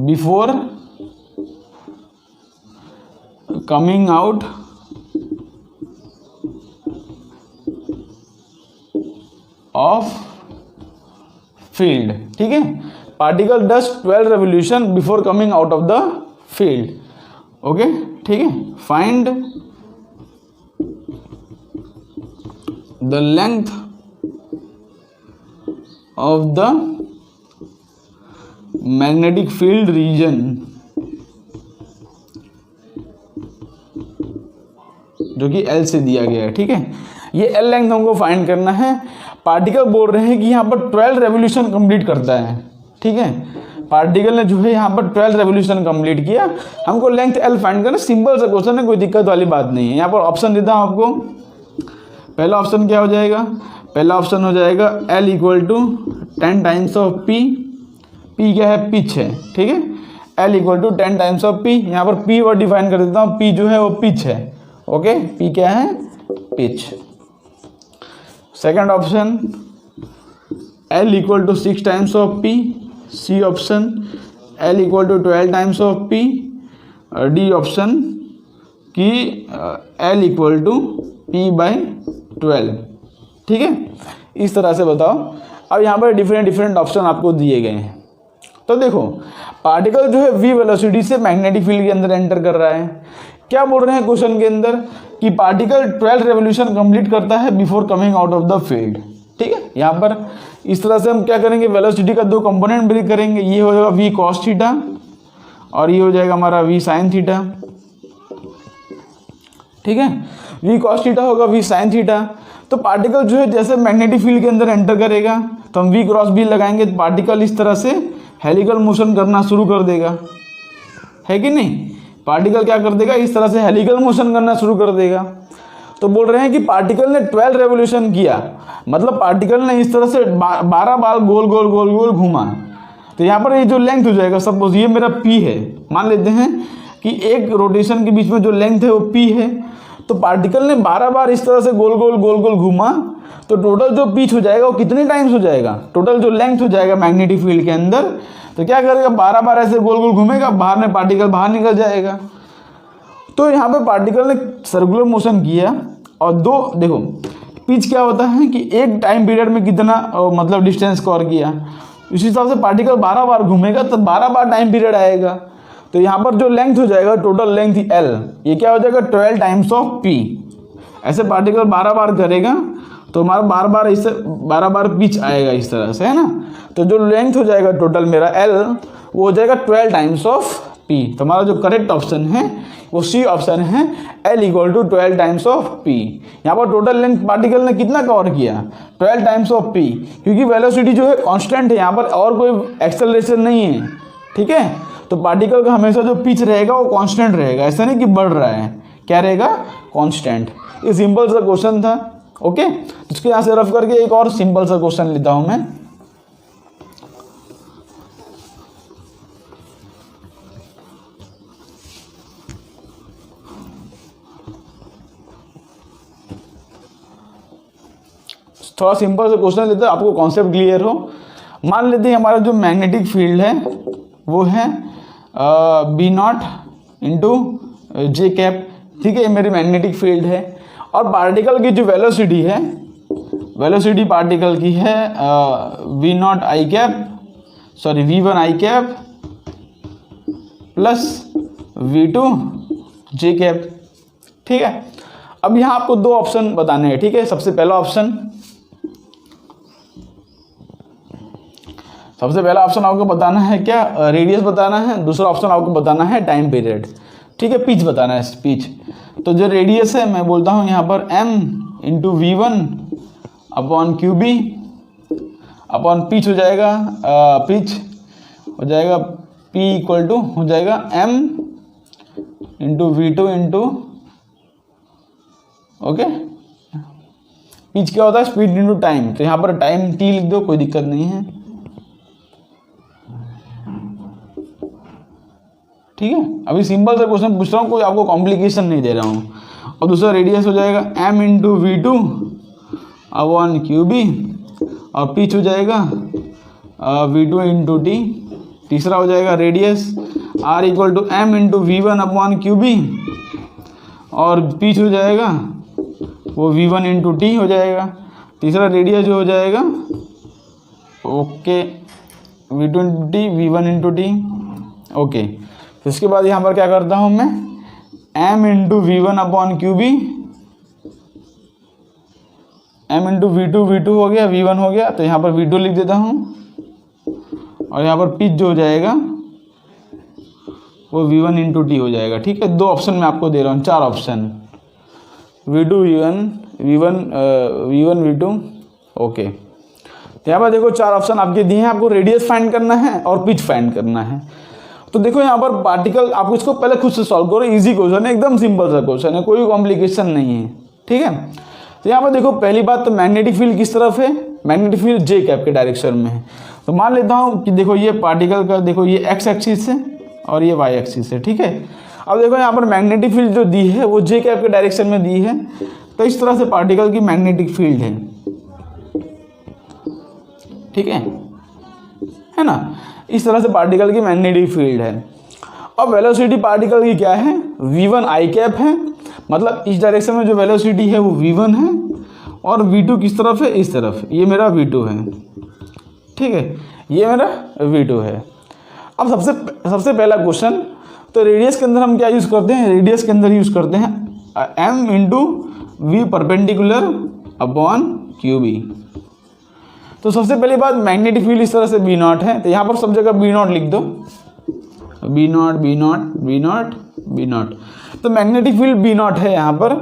before coming out of field. ठीक है, particle does 12 revolution before coming out of the field. Okay, ठीक है, find the length of the magnetic field region, जो कि L से दिया गया है। ठीक है, ये L लेंथ हमको फाइंड करना है। पार्टिकल बोल रहे हैं कि यहाँ पर 12 रेवोल्यूशन कंप्लीट करता है। ठीक है, पार्टिकल ने जो है यहाँ पर 12 रेवोल्यूशन कंप्लीट किया, हमको लेंथ L फाइंड करना। सिंपल सा क्वेश्चन है, कोई दिक्कत वाली बात नहीं है। यहाँ पर ऑप्शन देता हूँ आपको। पहला ऑप्शन क्या हो जाएगा? पहला ऑप्शन हो जाएगा L equal to 10 times of P। P क्या है? पिच है। ठीक है, L equal to 10 times of P। यहाँ पर P वर्ड डिफाइन कर देता हूँ। P जो है वो पिच है। ओके, P क्या है? Pitch. Second option L equal to 6 times of P। C option L equal to 12 times of P। D option कि L इक्वल टू P/12। ठीक है, इस तरह से बताओ। अब यहाँ पर डिफरेंट ऑप्शन आपको दिए गए हैं। तो देखो, पार्टिकल जो है v वेलोसिटी से मैग्नेटिक फील्ड के अंदर एंटर कर रहा है। क्या बोल रहे हैं क्वेश्चन के अंदर कि पार्टिकल 12 रेवोल्यूशन कंप्लीट करता है before coming out of the field. ठीक है, यहाँ पर इस तरह से हम क्या करेंगे, वेलोसिटी का दो कंपोनेंट ब्रेक करेंगे। ये हो जाएगा v cos थीटा और ये हो जाएगा हमारा v sin थीटा। ठीक है, v cos थीटा होगा v sin थीटा। तो पार्टिकल जो है जैसे मैग्नेटिक फील्ड के अंदर एंटर करेगा तो हम v क्रॉस b लगाएंगे, तो पार्टिकल इस तरह से हेलिकल मोशन करना शुरू कर देगा, है कि नहीं? पार्टिकल क्या कर देगा? इस तरह से हेलिकल मोशन करना शुरू कर देगा। तो बोल रहे हैं कि पार्टिकल ने 12 रेवोल्यूशन किया, मतलब पार्टिकल ने इस तरह से 12 बार गोल गोल गोल गोल घूमा। तो यहाँ पर ये जो लेंथ हो जाएगा, सपोज ये मेरा P है, मान लेते हैं कि एक रोटेशन के बीच में जो लेंथ है वो P है। तो पार्टिकल ने 12 बार इस तरह से गोल गोल गोल गोल घूमा, तो टोटल जो पिच हो जाएगा वो कितने टाइम्स हो जाएगा? टोटल जो लेंथ हो जाएगा मैग्नेटिक फील्ड के अंदर, तो क्या करेगा? 12 बार ऐसे गोल गोल घूमेगा, बाहर में पार्टिकल बाहर निकल जाएगा। तो यहाँ पे पार्टिकल ने सर्कुलर मोशन किया और दो, देखो पिच क्या होता है कि एक टाइम पीरियड में कितना मतलब डिस्टेंस कवर किया, इस हिसाब से पार्टिकल 12 बार घूमेगा तो 12 बार टाइम पीरियड आएगा। तो यहाँ पर जो लेंथ हो जाएगा, टोटल लेंथ L, ये क्या हो जाएगा? 12 टाइम्स ऑफ P। ऐसे पार्टिकल 12 बार करेगा तो हमारा 12 बार इससे 12 बार पिच आएगा इस तरह से, है ना? तो जो लेंथ हो जाएगा टोटल मेरा L, वो हो जाएगा 12 टाइम्स ऑफ P। तो हमारा जो करेक्ट ऑप्शन है वो सी ऑप्शन है, L equal to 12 times of P। यहाँ पर टोटल लेंथ पार्टिकल ने कितना कवर किया? 12 टाइम्स ऑफ P, क्योंकि वेलोसिटी जो है कांस्टेंट है, यहाँ पर और कोई एक्सेलरेशन नहीं है। ठीक है, तो पार्टिकल का हमेशा जो पिच रहेगा वो कांस्टेंट रहेगा, ऐसा नहीं कि बढ़ रहा है। क्या रहेगा? कांस्टेंट। ये सिंपल सा क्वेश्चन था। ओके, इसके यहाँ से रफ करके एक और सिंपल सा क्वेश्चन लेता हूँ मैं। थोड़ा सिंपल सा क्वेश्चन लेते हैं, आपको कॉन्सेप्ट क्लियर हो। मान लेते हैं हमारा जो मैग्नेटिक फील्ड है वो है B0 इंटू जे कैप। ठीक है, ये मेरी मैग्नेटिक फील्ड है और पार्टिकल की जो वेलोसिटी है, वेलोसिटी पार्टिकल की है V0 आई कैप, सॉरी V1 आई कैप प्लस V2 जे कैप। ठीक है, अब यहाँ आपको दो ऑप्शन बताने हैं। ठीक है, सबसे पहला ऑप्शन आपको बताना है क्या? रेडियस बताना है। दूसरा ऑप्शन आपको बताना है टाइम पीरियड। ठीक है, पिच बताना है, पिच। तो जो रेडियस है मैं बोलता हूँ यहाँ पर m into V1 upon QB upon pitch हो जाएगा, पिच हो जाएगा P इक्वल टू हो जाएगा m into V2 into, okay, pitch क्या होता है? Speed into time. तो यहाँ पर टाइम t लिख दो, कोई दिक्कत नहीं है। ठीक है, अभी सिंपल सा क्वेश्चन पूछ रहा हूँ, कोई आपको कॉम्प्लिकेशन नहीं दे रहा हूँ। और दूसरा रेडियस हो जाएगा m into V2 upon QB और पिच हो जाएगा V2 इंटू T। तीसरा हो जाएगा radius r equal to m into V1 upon q B, और पिच हो जाएगा वो V1 इंटू टी हो जाएगा। तीसरा रेडियस जो हो जाएगा okay V2 into T, V1 into T, okay. तो इसके बाद यहाँ पर क्या करता हूँ मैं, m into V1 upon q B, m into V2 हो गया, V1 हो गया, तो यहाँ पर V2 लिख देता हूँ, और यहाँ पर पिच जो हो जाएगा वो V1 इंटू टी हो जाएगा। ठीक है, दो ऑप्शन मैं आपको दे रहा हूँ, चार option, V2 V1 V2, okay. तो यहाँ पर देखो चार ऑप्शन आपके दिए हैं, आपको रेडियस फाइंड करना है और पिच फाइंड करना है। तो देखो यहाँ पर पार्टिकल, आप इसको पहले खुद से सॉल्व करो, इजी क्वेश्चन है, एकदम सिंपल सा क्वेश्चन है, कोई कॉम्प्लिकेशन नहीं है। ठीक है, तो यहाँ पर देखो पहली बात तो मैग्नेटिक फील्ड किस तरफ है, मैग्नेटिक फील्ड जे कैप के डायरेक्शन में है। तो मान लेता हूँ कि देखो ये पार्टिकल का, देखो ये एक्स एक्सिस है और ये वाई एक्सिस है। ठीक है, अब देखो यहाँ पर मैग्नेटिक फील्ड जो दी है वो जे कैप के डायरेक्शन में दी है, तो इस तरह से पार्टिकल की मैग्नेटिक फील्ड है। ठीक है ना, इस तरह से पार्टिकल की मैग्नेटिक फील्ड है। अब वेलोसिटी पार्टिकल की क्या है, v1 आई कैप है, मतलब इस डायरेक्शन में जो वेलोसिटी है वो v1 है, और v2 किस तरफ है, इस तरफ, ये मेरा v2 है। ठीक है, ये मेरा v2 है। अब सबसे पहला क्वेश्चन, तो रेडियस के अंदर हम क्या यूज़ करते हैं, रेडियस के अंदर यूज़ करते हैं m into v perpendicular upon q B. तो सबसे पहली बात, मैग्नेटिक फील्ड इस तरह से बी नॉट है, तो यहाँ पर सब जगह बी नॉट लिख दो, B naught B naught B naught B naught, तो मैग्नेटिक फील्ड बी नॉट है यहाँ पर।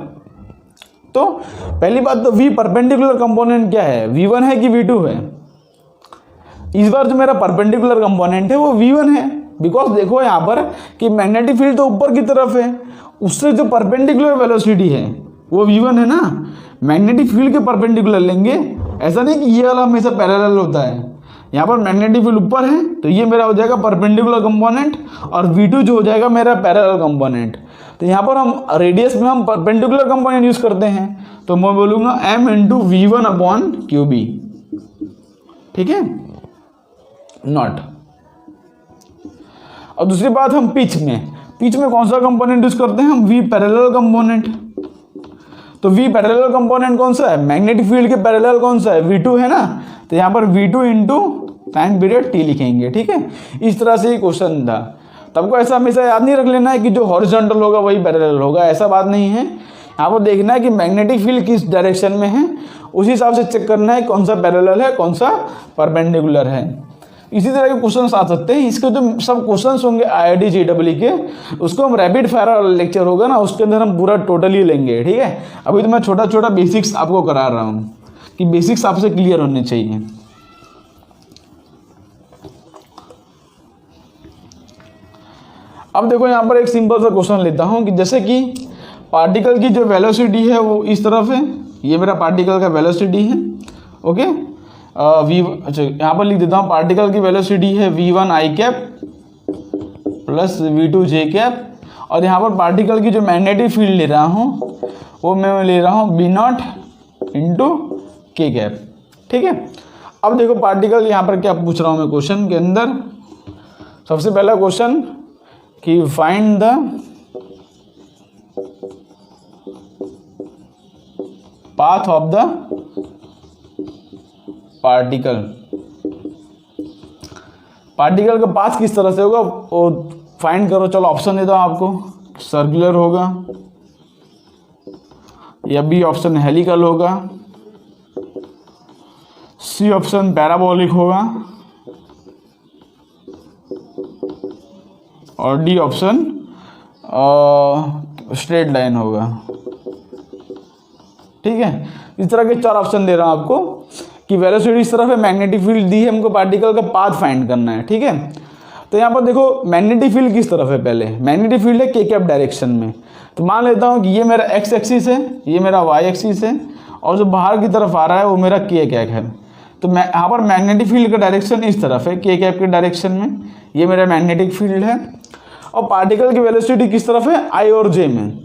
तो पहली बात तो वी परपेंडिकुलर कंपोनेंट क्या है, v1 है कि v2 है। इस बार जो मेरा परपेंडिकुलर कंपोनेंट है वो v1 है, बिकॉज देखो यहाँ पर कि मैग्नेटिक फील्ड तो ऊपर की तरफ है, उससे जो परपेंडिकुलर वेलोसिटी है वो v1 है ना, मैग्नेटिक फील्ड के परपेंडिकुलर लेंगे, ऐसा नहीं कि ये वाला हमेशा पैरेलल होता है। यहाँ पर मैग्नेटिक फील्ड ऊपर है तो ये मेरा हो जाएगा परपेंडिकुलर कंपोनेंट, और v2 जो हो जाएगा मेरा पैरेलल कंपोनेंट। तो यहाँ पर हम रेडियस में हम परपेंडिकुलर कंपोनेंट यूज़ करते हैं, तो मैं बोलूँगा m into V1 upon q B. ठीक है, नॉट। और दूसरी बात, हम पिच में कौन सा कंपोनेंट यूज़ करते हैं, हम v पैरेलल कंपोनेंट। तो v पैरेलल कंपोनेंट कौन सा है, मैग्नेटिक फील्ड के पैरेलल कौन सा है, v2 है ना, तो यहाँ पर v2 into time period t लिखेंगे। ठीक है, इस तरह से ये क्वेश्चन था। तब ऐसा हमेशा याद नहीं रख लेना है कि जो हॉरिजॉन्टल होगा वही पैरेलल होगा, ऐसा बात नहीं है। यहाँ पर देखना है कि मैग्नेटिक फील्ड किस डायरेक्शन में है, उसी हिसाब से चेक करना है कौन सा पैरेलल है कौन सा परपेंडिकुलर है। इसी तरह के क्वेश्चंस आ सकते हैं। इसके जो सब क्वेश्चंस होंगे IIT JEE के, उसको हम रैपिड फायर वाला लेक्चर होगा ना, उसके अंदर हम पूरा टोटली लेंगे। ठीक है, अभी तो मैं छोटा छोटा बेसिक्स आपको करा रहा हूँ कि बेसिक्स आपसे क्लियर होने चाहिए। अब देखो यहाँ पर एक सिंपल सा क्वेश्चन लेता हूँ कि जैसे कि पार्टिकल की जो वेलोसिटी है वो इस तरफ है, ये मेरा पार्टिकल का वेलोसिटी है। ओके, अच्छा यहाँ पर लिख देता हूँ, पार्टिकल की वेलोसिटी है v1 आई कैप प्लस v2 जे कैप, और यहाँ पर पार्टिकल की जो मैग्नेटिक फील्ड ले रहा हूँ वो मैं ले रहा हूँ b0 इंटू के कैप। ठीक है, अब देखो पार्टिकल यहाँ पर क्या पूछ रहा हूँ मैं क्वेश्चन के अंदर। सबसे पहला क्वेश्चन कि find the path of the particle का पाथ किस तरह से होगा वो फाइंड करो। चलो ऑप्शन देता हूँ आपको, सर्कुलर होगा, या बी ऑप्शन हेलिकल होगा, सी ऑप्शन पैराबोलिक होगा, और डी ऑप्शन स्ट्रेट लाइन होगा। ठीक है, इस तरह के चार ऑप्शन दे रहा हूँ आपको कि वेलोसिटी इस तरफ है, मैग्नेटिक फील्ड दी है, हमको पार्टिकल का पाथ फाइंड करना है। ठीक है, तो यहाँ पर देखो मैग्नेटिक फील्ड किस तरफ है, पहले मैग्नेटिक फील्ड है के कैप डायरेक्शन में। तो मान लेता हूँ कि ये मेरा एक्स एक्सिस है, ये मेरा वाई एक्सिस है, और जो बाहर की तरफ आ रहा है वो मेरा के कैप है। तो मैं यहाँ पर मैग्नेटिक फील्ड का डायरेक्शन इस तरफ है, के कैप के डायरेक्शन में, ये मेरा मैग्नेटिक फील्ड है। और पार्टिकल की वेलोसिटी किस तरफ है, आई और जे में,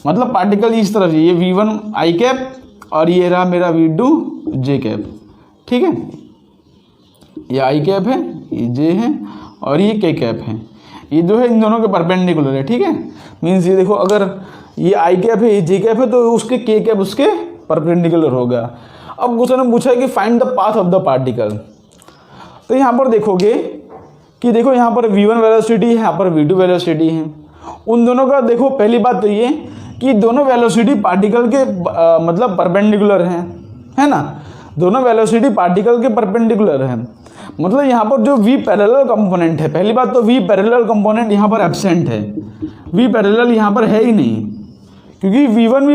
मतलब पार्टिकल इस तरफ, ये v1 आई कैप और ये रहा मेरा v2 जे कैप। ठीक है, ये आई कैप है, ये जे है, और ये के कैप है, ये जो है इन दोनों के परपेंडिकुलर है, ठीक है। मीन्स ये देखो, अगर ये आई कैप है, ये जे कैप है, तो उसके के कैप उसके परपेंडिकुलर होगा। अब क्वेश्चन में पूछा है कि find the path of the particle. तो यहाँ पर देखोगे कि देखो यहाँ पर v1 वेलोसिटी है, यहाँ पर v2 वेलोसिटी है। उन दोनों का देखो, पहली बात तो ये कि दोनों वेलोसिटी पार्टिकल के मतलब परपेंडिकुलर हैं, है ना। दोनों वेलोसिटी पार्टिकल के परपेंडिकुलर है, मतलब यहाँ पर जो v पैरेलल कंपोनेंट है, पहली बात तो v पैरेलल कंपोनेंट यहाँ पर एब्सेंट है, v पैरेलल यहाँ पर है ही नहीं, क्योंकि v1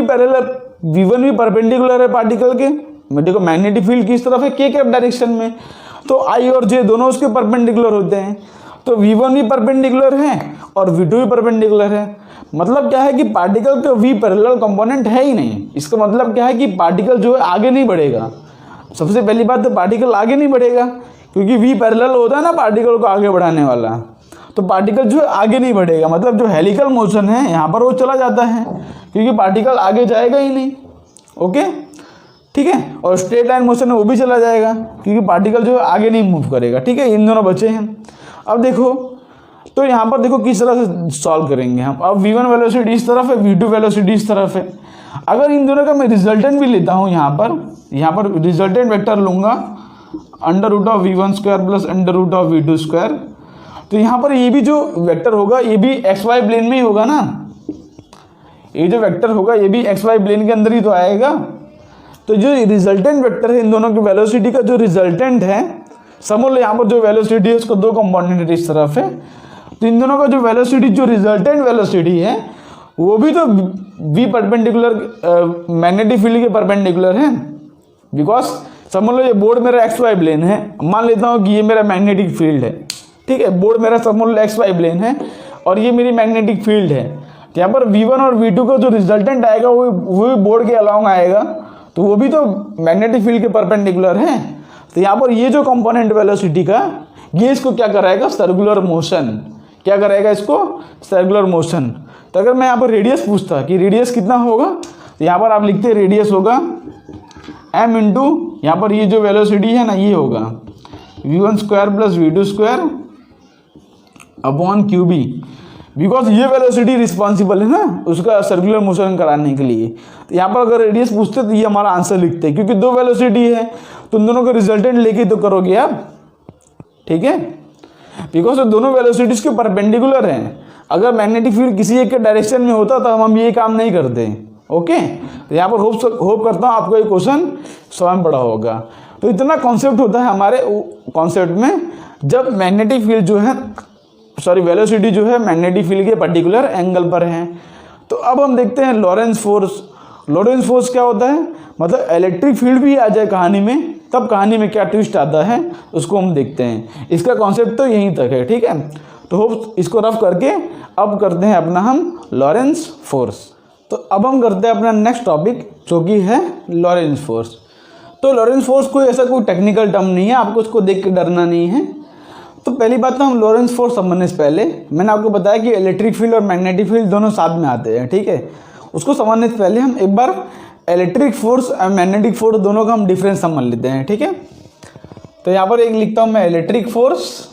भी परपेंडिकुलर है पार्टिकल के। देखो मैग्नेटिक फील्ड किस तरफ है, के कैप डायरेक्शन में, तो आई और जे दोनों उसके परपेंडिकुलर होते हैं। तो v1 भी परपेंडिकुलर है और v2 भी परपेंडिकुलर है। मतलब क्या है कि पार्टिकल का v पैरेलल कंपोनेंट है ही नहीं। इसका मतलब क्या है कि पार्टिकल जो है आगे नहीं बढ़ेगा। सबसे पहली बात तो पार्टिकल आगे नहीं बढ़ेगा, क्योंकि v पैरेलल होता है ना पार्टिकल को आगे बढ़ाने वाला, तो पार्टिकल जो है आगे नहीं बढ़ेगा। मतलब जो हेलिकल मोशन है यहाँ पर वो चला जाता है, क्योंकि पार्टिकल आगे जाएगा ही नहीं। ओके, ठीक है। और स्ट्रेट लाइन मोशन है वो भी चला जाएगा, क्योंकि पार्टिकल जो है आगे नहीं मूव करेगा, ठीक है। इन दोनों बचे हैं। अब देखो, तो यहाँ पर देखो किस तरह से सॉल्व करेंगे हम। अब v1 वेलोसिटी इस तरफ है, v2 वेलोसिटी इस तरफ है। अगर इन दोनों का मैं रिजल्टेंट भी लेता हूँ, यहाँ पर रिजल्टेंट वेक्टर लूँगा √v1² प्लस √v2²। तो यहाँ पर ये भी जो वेक्टर होगा ये भी xy प्लेन में ही होगा ना। ये जो वेक्टर होगा ये भी xy प्लेन के अंदर ही तो आएगा। तो जो रिजल्टेंट वेक्टर है, इन दोनों की वेलोसिटी का जो रिजल्टेंट है, समझ लो यहाँ पर जो वेलोसिटी है उसको दो कंपोनेंट इस तरफ है, तो इन दोनों का जो वेलोसिटी, जो रिजल्टेंट वेलोसिटी है वो भी तो v परपेंडिकुलर मैग्नेटिक फील्ड के परपेंडिकुलर है। बिकॉज समझ लो ये बोर्ड मेरा XY प्लेन है, मान लेता हूँ कि ये मेरा मैग्नेटिक फील्ड है, ठीक है। बोर्ड मेरा समझ लो XY प्लेन है और ये मेरी मैग्नेटिक फील्ड है। तो यहाँ पर v1 और v2 का जो रिजल्टेंट आएगा वो भी बोर्ड के अलॉन्ग आएगा, तो वो भी तो मैग्नेटिक फील्ड के परपेंडिकुलर है। तो यहाँ पर ये जो कंपोनेंट वेलोसिटी का, ये इसको क्या कराएगा, सर्कुलर मोशन। क्या कराएगा इसको, सर्कुलर मोशन। तो अगर मैं यहाँ पर रेडियस पूछता कि रेडियस कितना होगा, तो यहाँ पर आप लिखते हैं रेडियस होगा m इंटू यहाँ पर ये जो वेलोसिटी है ना, ये होगा v1² plus v2² upon qb। Because ये वेलोसिटी रिस्पॉन्सिबल है ना उसका सर्कुलर मोशन कराने के लिए। तो यहाँ पर अगर रेडियस पूछते तो ये हमारा आंसर लिखते हैं, क्योंकि दो वेलोसिटी है तो उन दोनों का रिजल्टेंट लेके तो करोगे आप, ठीक है। बिकॉज दोनों वेलोसिटीज के परपेंडिकुलर हैं। अगर मैग्नेटिक फील्ड किसी एक के डायरेक्शन में होता तो हम ये काम नहीं करते। ओके, तो यहाँ पर होप करता हूँ आपको ये क्वेश्चन समझ में पड़ा होगा। तो इतना कॉन्सेप्ट होता है हमारे कॉन्सेप्ट में, जब मैग्नेटिक फील्ड जो है, सॉरी वेलोसिटी जो है मैग्नेटिक फील्ड के पर्टिकुलर एंगल पर है। तो अब हम देखते हैं लॉरेंस फोर्स। लॉरेंस फोर्स क्या होता है, मतलब इलेक्ट्रिक फील्ड भी आ जाए कहानी में, तब कहानी में क्या ट्विस्ट आता है उसको हम देखते हैं। इसका कॉन्सेप्ट तो यहीं तक है, ठीक है। तो होप इसको रफ करके अब करते हैं अपना हम लॉरेंस फोर्स। तो अब हम करते हैं अपना नेक्स्ट टॉपिक, जो कि है लॉरेंस फोर्स। तो लॉरेंस फोर्स कोई ऐसा कोई टेक्निकल टर्म नहीं है, आपको उसको देख के डरना नहीं है। तो पहली बात तो हम लॉरेंस फोर्स समझने से पहले मैंने आपको बताया कि इलेक्ट्रिक फील्ड और मैग्नेटिक फील्ड दोनों साथ में आते हैं, ठीक है। उसको समझने से पहले हम एक बार इलेक्ट्रिक फोर्स और मैग्नेटिक फोर्स दोनों का हम डिफरेंस समझ लेते हैं, ठीक है। तो यहाँ पर एक लिखता हूँ मैं इलेक्ट्रिक फोर्स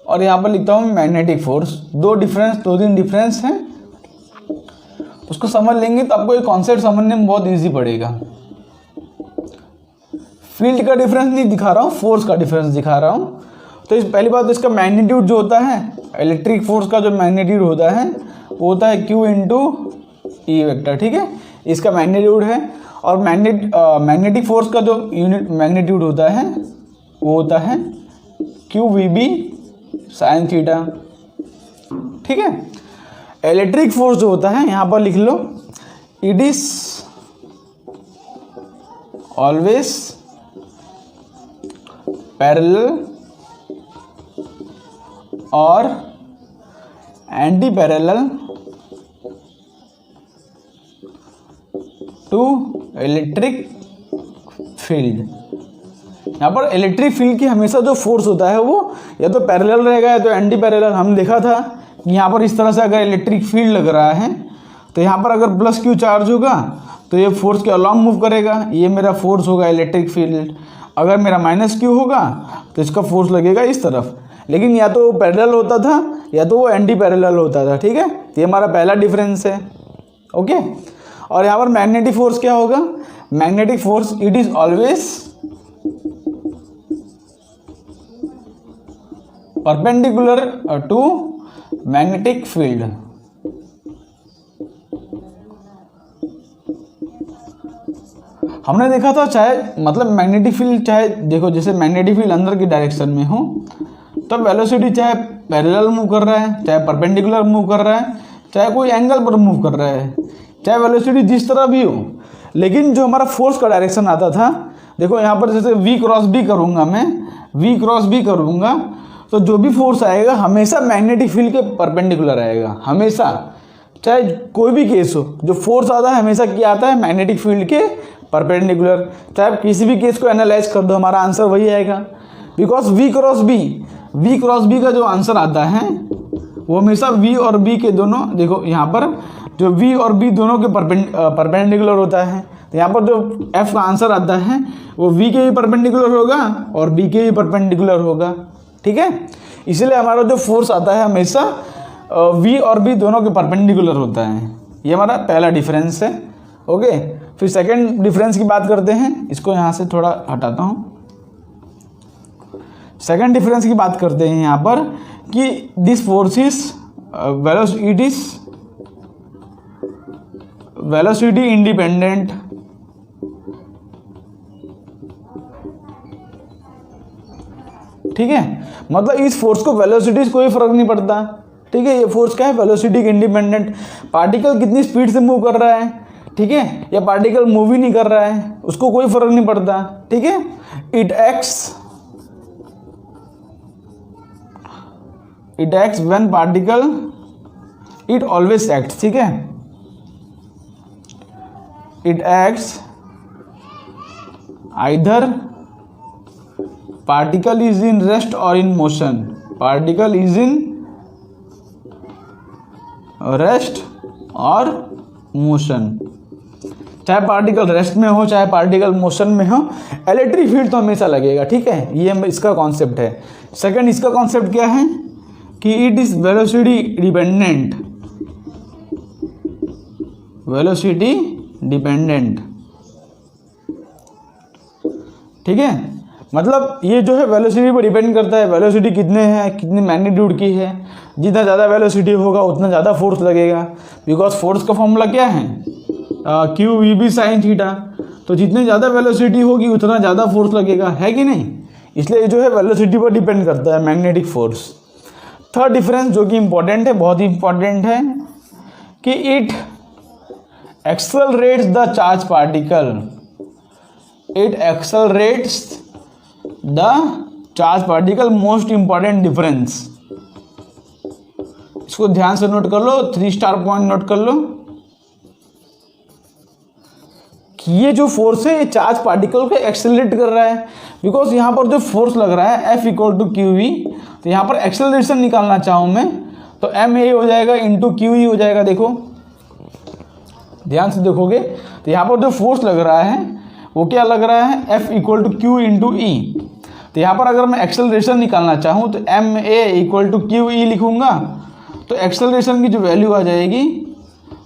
और यहाँ पर लिखता हूँ मैग्नेटिक फोर्स। दो तीन डिफरेंस हैं, उसको समझ लेंगे तो आपको ये कॉन्सेप्ट समझने में बहुत इजी पड़ेगा। फील्ड का डिफरेंस नहीं दिखा रहा हूँ, फोर्स का डिफरेंस दिखा रहा हूँ। तो इस पहली बात तो इसका मैग्नीट्यूड जो होता है, इलेक्ट्रिक फोर्स का जो मैग्नीट्यूड होता है वो होता है Q इंटू ई वेक्टर, ठीक है। इसका मैग्नीट्यूड है। और मैग्नेटिक फोर्स का जो यूनिट मैग्नीट्यूड होता है वो होता है QVB साइन थीटा, ठीक है। इलेक्ट्रिक फोर्स जो होता है यहाँ पर लिख लो, इट इज ऑलवेज पैरेलल और anti parallel to electric field. यहाँ पर इलेक्ट्रिक फील्ड की हमेशा जो फोर्स होता है वो या तो पैरेलल रहेगा या तो एंटी पैरेलल। हम देखा था कि यहाँ पर इस तरह से अगर इलेक्ट्रिक फील्ड लग रहा है तो यहाँ पर अगर +Q चार्ज होगा तो ये फोर्स के अलॉन्ग मूव करेगा, ये मेरा फोर्स होगा इलेक्ट्रिक फील्ड। अगर मेरा माइनस क्यू होगा तो इसका फोर्स लगेगा इस तरफ, लेकिन या तो वो पैरेलल होता था या तो वो एंटी पैरेलल होता था। ठीक है, तो ये हमारा पहला डिफरेंस है। ओके, और यहाँ पर मैग्नेटिक फोर्स क्या होगा? Magnetic force it is always perpendicular to magnetic field. हमने देखा था चाहे मतलब मैग्नेटिक फील्ड चाहे देखो जैसे मैग्नेटिक फील्ड अंदर की डायरेक्शन में हो तो वेलोसिटी चाहे पैरेलल मूव कर रहा है, चाहे परपेंडिकुलर मूव कर रहा है, चाहे कोई एंगल पर मूव कर रहा है, चाहे वेलोसिटी जिस तरह भी हो, लेकिन जो हमारा फोर्स का डायरेक्शन आता था, देखो यहाँ पर जैसे v क्रॉस b करूँगा, मैं v क्रॉस b करूँगा तो जो भी फोर्स आएगा हमेशा मैग्नेटिक फील्ड के परपेंडिकुलर आएगा, हमेशा, चाहे कोई भी केस हो, जो फोर्स आता है हमेशा क्या आता है? मैग्नेटिक फील्ड के परपेंडिकुलर। चाहे आप किसी भी केस को एनालाइज कर दो, हमारा आंसर वही आएगा, बिकॉज v क्रॉस b का जो आंसर आता है वो हमेशा v और b के दोनों, देखो यहाँ पर जो v और b दोनों के परपेंडिकुलर होता है, तो यहाँ पर जो f का आंसर आता है वो v के भी परपेंडिकुलर होगा और b के भी परपेंडिकुलर होगा। ठीक है, इसलिए हमारा जो फोर्स आता है हमेशा v और b दोनों के परपेंडिकुलर होता है। ये हमारा पहला डिफरेंस है। ओके, फिर सेकंड डिफरेंस की बात करते हैं, इसको यहाँ से थोड़ा हटाता हूँ। सेकंड डिफरेंस की बात करते हैं यहाँ पर कि this force is velocity independent. ठीक है, मतलब इस फोर्स को वेलोसिटी से कोई फर्क नहीं पड़ता। ठीक है, ये फोर्स क्या है? Velocity independent. पार्टिकल कितनी स्पीड से मूव कर रहा है, ठीक है, या पार्टिकल मूव ही नहीं कर रहा है, उसको कोई फर्क नहीं पड़ता। ठीक है, it acts when particle it always acts. ठीक है, it acts either particle is in rest और in motion. Particle is in rest और मोशन, चाहे पार्टिकल रेस्ट में हो चाहे पार्टिकल मोशन में हो, इलेक्ट्रिक फील्ड तो हमेशा लगेगा। ठीक है, ये इसका कॉन्सेप्ट है। सेकंड, इसका कॉन्सेप्ट क्या है कि it is velocity dependent. Velocity dependent. ठीक है, मतलब ये जो है वेलोसिटी पर डिपेंड करता है, वेलोसिटी कितने हैं, कितनी मैग्नीट्यूड की है। जितना ज़्यादा वेलोसिटी होगा उतना ज़्यादा फोर्स लगेगा, बिकॉज फोर्स का फॉर्मूला क्या है? Q v B sine theta. तो जितनी ज़्यादा वेलोसिटी होगी उतना ज़्यादा फोर्स लगेगा, है कि नहीं? इसलिए जो है वेलोसिटी पर डिपेंड करता है मैग्नेटिक फोर्स। थर्ड डिफरेंस जो कि इम्पॉर्टेंट है, बहुत ही इम्पॉर्टेंट है, कि it accelerates the charge particle. It accelerates the charge particle, most important difference. इसको ध्यान से नोट कर लो, 3 स्टार पॉइंट नोट कर लो कि ये जो फोर्स है ये चार्ज पार्टिकल को एक्सेलरेट कर रहा है, बिकॉज यहाँ पर जो फोर्स लग रहा है F equal to q v, तो यहाँ पर एक्सेलरेशन निकालना चाहूँ मैं तो एम ए हो जाएगा इंटू क्यू ई हो जाएगा। देखो ध्यान से देखोगे तो यहाँ पर जो फोर्स लग रहा है वो क्या लग रहा है? F equal to Q into E. तो यहाँ पर अगर मैं एक्सेलरेशन निकालना चाहूँ तो M A equal to Q E लिखूँगा, तो एक्सेलरेशन की जो वैल्यू आ जाएगी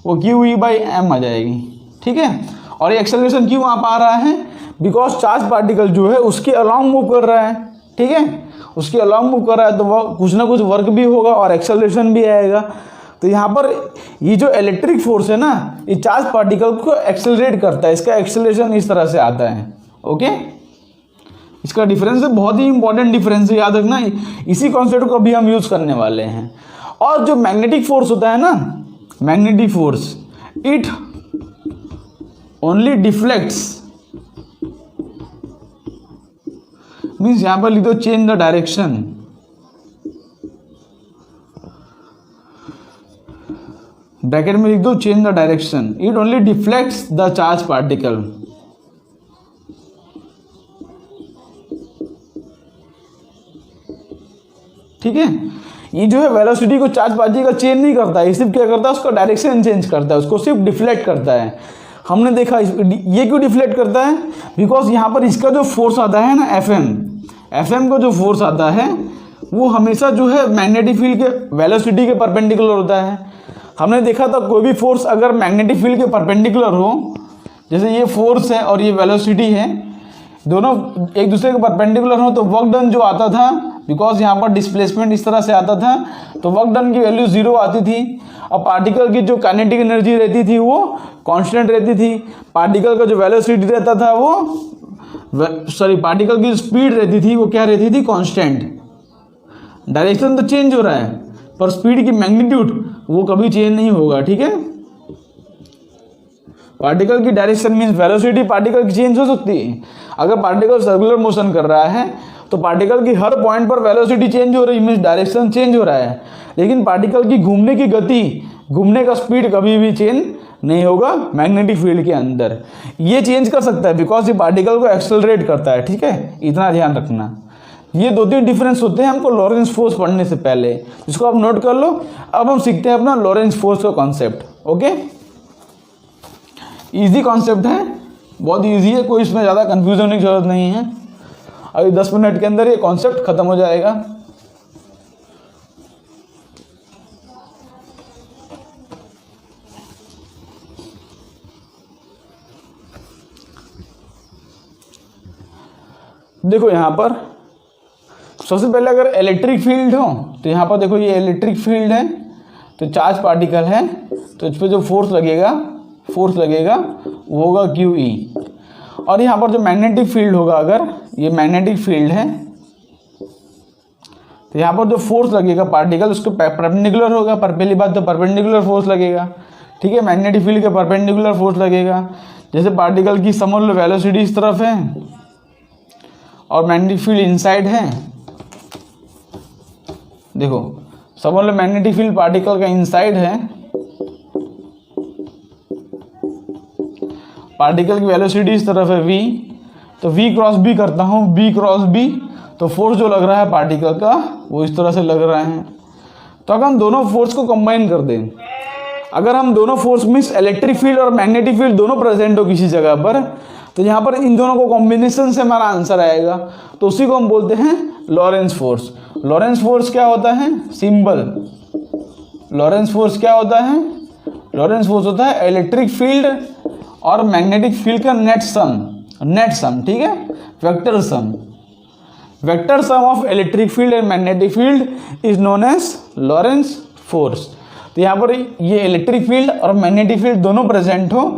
वो क्यू ई बाई एम आ जाएगी। ठीक है, और ये एक्सेलरेशन क्यों वहाँ पर आ रहा है? बिकॉज चार्ज पार्टिकल जो है उसके अलाउंग मूव कर रहा है। ठीक है, उसके अलाउंग मूव कर रहा है तो वह कुछ ना कुछ वर्क भी होगा और एक्सेलरेशन भी आएगा। तो यहाँ पर ये जो इलेक्ट्रिक फोर्स है ना, ये चार्ज पार्टिकल को एक्सेलरेट करता है, इसका एक्सेलरेशन इस तरह से आता है। ओके, इसका डिफरेंस है, बहुत ही इंपॉर्टेंट डिफरेंस है, याद रखना। इसी कॉन्सेप्ट को अभी हम यूज करने वाले हैं। और जो मैग्नेटिक फोर्स होता है ना, magnetic force it only deflects, means यहां पर लिख दो चेंज द डायरेक्शन। ब्रैकेट में लिख दो change the direction. It only deflects the charge particle. ठीक है, ये जो है वेलोसिटी को चार्ज पार्टिकल चेंज नहीं करता है, ये सिर्फ क्या करता है? उसका डायरेक्शन चेंज करता है, उसको सिर्फ डिफ्लेक्ट करता है। हमने देखा ये क्यों डिफ्लेक्ट करता है, बिकॉज यहाँ पर इसका जो फोर्स आता है ना एफ एम का जो फोर्स आता है वो हमेशा जो है मैग्नेटिक फील्ड के वेलोसिटी के परपेंडिकुलर होता है। हमने देखा था कोई भी फोर्स अगर मैग्नेटिक फील्ड के परपेंडिकुलर हो, जैसे ये फोर्स है और ये वेलोसिटी है, दोनों एक दूसरे के परपेंडिकुलर हो, तो वर्क डन जो आता था, बिकॉज यहाँ पर डिस्प्लेसमेंट इस तरह से आता था, तो वर्क डन की वैल्यू 0 आती थी। और पार्टिकल की जो काइनेटिक एनर्जी रहती थी वो कांस्टेंट रहती थी। पार्टिकल का जो वेलोसिटी रहता था वो पार्टिकल की स्पीड रहती थी वो क्या रहती थी, कांस्टेंट। डायरेक्शन तो चेंज हो रहा है पर स्पीड की मैग्नीट्यूड वो कभी चेंज नहीं होगा, ठीक है। पार्टिकल की डायरेक्शन मीन्स वेलोसिटी पार्टिकल की चेंज हो सकती है। अगर पार्टिकल सर्कुलर मोशन कर रहा है तो पार्टिकल की हर पॉइंट पर वेलोसिटी चेंज हो रही है, मीन्स डायरेक्शन चेंज हो रहा है। लेकिन पार्टिकल की घूमने की गति, घूमने का स्पीड कभी भी चेंज नहीं होगा मैग्नेटिक फील्ड के अंदर। ये चेंज कर सकता है बिकॉज ये पार्टिकल को एक्सेलरेट करता है, ठीक है, इतना ध्यान रखना। ये 2-3 डिफरेंस होते हैं हमको लॉरेंस फोर्स पढ़ने से पहले, इसको आप नोट कर लो। अब हम सीखते हैं अपना लॉरेंस फोर्स का कॉन्सेप्ट। ओके, इजी कॉन्सेप्ट है, बहुत इजी है, कोई इसमें ज़्यादा कंफ्यूज होने की जरूरत नहीं है। अभी 10 मिनट के अंदर ये कॉन्सेप्ट खत्म हो जाएगा। देखो यहाँ पर सबसे पहले अगर इलेक्ट्रिक फील्ड हो तो यहाँ पर देखो ये इलेक्ट्रिक फील्ड है, तो चार्ज पार्टिकल है, तो इस पर जो फोर्स लगेगा वो होगा QE। और यहाँ पर जो मैग्नेटिक फील्ड होगा, अगर ये मैग्नेटिक फील्ड है तो यहाँ पर जो फोर्स लगेगा पार्टिकल उसको परपेंडिकुलर होगा। पर पहली बात तो परपेंडिकुलर फोर्स लगेगा, ठीक है, मैग्नेटिक फील्ड के परपेंडिकुलर फोर्स लगेगा। जैसे पार्टिकल की समझ लो वेलोसिटी इस तरफ है और मैग्नेटिक फील्ड इनसाइड है। देखो समझ लो मैग्नेटिक फील्ड पार्टिकल का इनसाइड है, पार्टिकल की वेलोसिटी इस तरफ है v, तो v क्रॉस b करता हूँ, b क्रॉस b, तो फोर्स जो लग रहा है पार्टिकल का वो इस तरह से लग रहा है। तो अगर हम दोनों फोर्स को कंबाइन कर दें, अगर हम दोनों फोर्स मीन्स इलेक्ट्रिक फील्ड और मैग्नेटिक फील्ड दोनों प्रेजेंट हो किसी जगह पर, तो यहाँ पर इन दोनों को कॉम्बिनेशन से हमारा आंसर आएगा, तो उसी को हम बोलते हैं लॉरेंस फोर्स। लॉरेंस फोर्स क्या होता है, सिंबल लॉरेंस फोर्स क्या होता है, लॉरेंस फोर्स होता है इलेक्ट्रिक फील्ड और मैग्नेटिक फील्ड का नेट सम, ठीक है, vector sum of electric field and magnetic field is known as Lorentz force. तो यहाँ पर ये इलेक्ट्रिक फील्ड और मैग्नेटिक फील्ड दोनों प्रेजेंट हो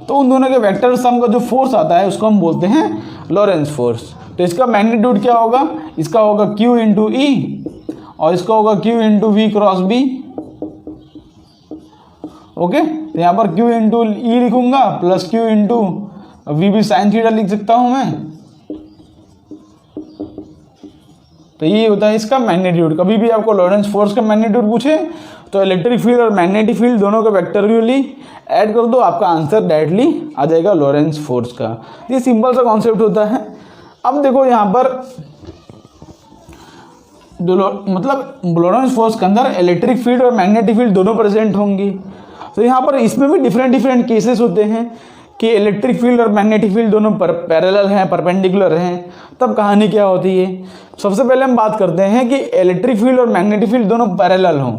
तो उन दोनों के वेक्टर सम का जो फोर्स आता है उसको हम बोलते हैं लॉरेंस फोर्स। तो इसका मैग्नीट्यूड क्या होगा, इसका होगा Q इंटू E और इसका होगा Q into V cross B। Okay, तो यहाँ पर Q इंटू E लिखूंगा प्लस Q इंटू V भी साइन थीटा लिख सकता हूँ मैं। तो ये होता है इसका मैग्नीट्यूड। कभी भी आपको लॉरेंस फोर्स का मैग्नीट्यूड पूछे तो इलेक्ट्रिक फील्ड और मैग्नेटिक फील्ड दोनों को वेक्टोरियली ऐड कर दो, आपका आंसर डायरेक्टली आ जाएगा लॉरेंस फोर्स का। ये सिंपल सा कॉन्सेप्ट होता है। अब देखो यहाँ पर मतलब लॉरेंस फोर्स के अंदर इलेक्ट्रिक फील्ड और मैग्नेटिक फील्ड दोनों प्रेजेंट होंगी। तो यहाँ पर इसमें भी डिफरेंट केसेस होते हैं कि इलेक्ट्रिक फील्ड और मैग्नेटिक फील्ड दोनों पैरेलल हैं, परपेंडिकुलर हैं। तब कहानी क्या होती है, सबसे पहले हम बात करते हैं कि इलेक्ट्रिक फील्ड और मैग्नेटिक फील्ड दोनों पैरेलल हों।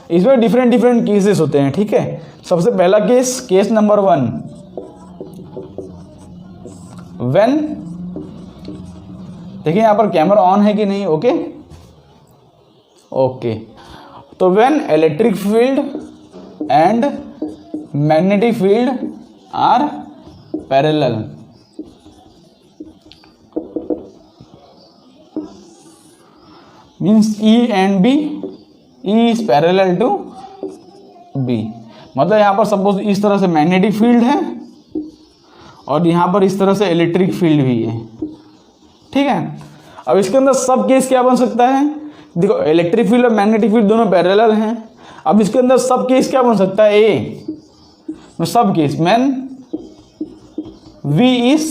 इसमें डिफरेंट केसेस होते हैं, ठीक है। सबसे पहला केस नंबर 1, व्हेन, देखिए यहाँ पर कैमरा ऑन है कि नहीं, ओके। तो when electric field and magnetic field are parallel, means E and B, E is parallel to B। मतलब यहाँ पर सपोज इस तरह से मैग्नेटिक फील्ड है और यहाँ पर इस तरह से इलेक्ट्रिक फील्ड भी है, ठीक है। अब इसके अंदर सब केस क्या बन सकता है, देखो इलेक्ट्रिक फील्ड और मैग्नेटिक फील्ड दोनों पैरेलल हैं। अब इसके अंदर सब केस क्या बन सकता है, a sub case man V is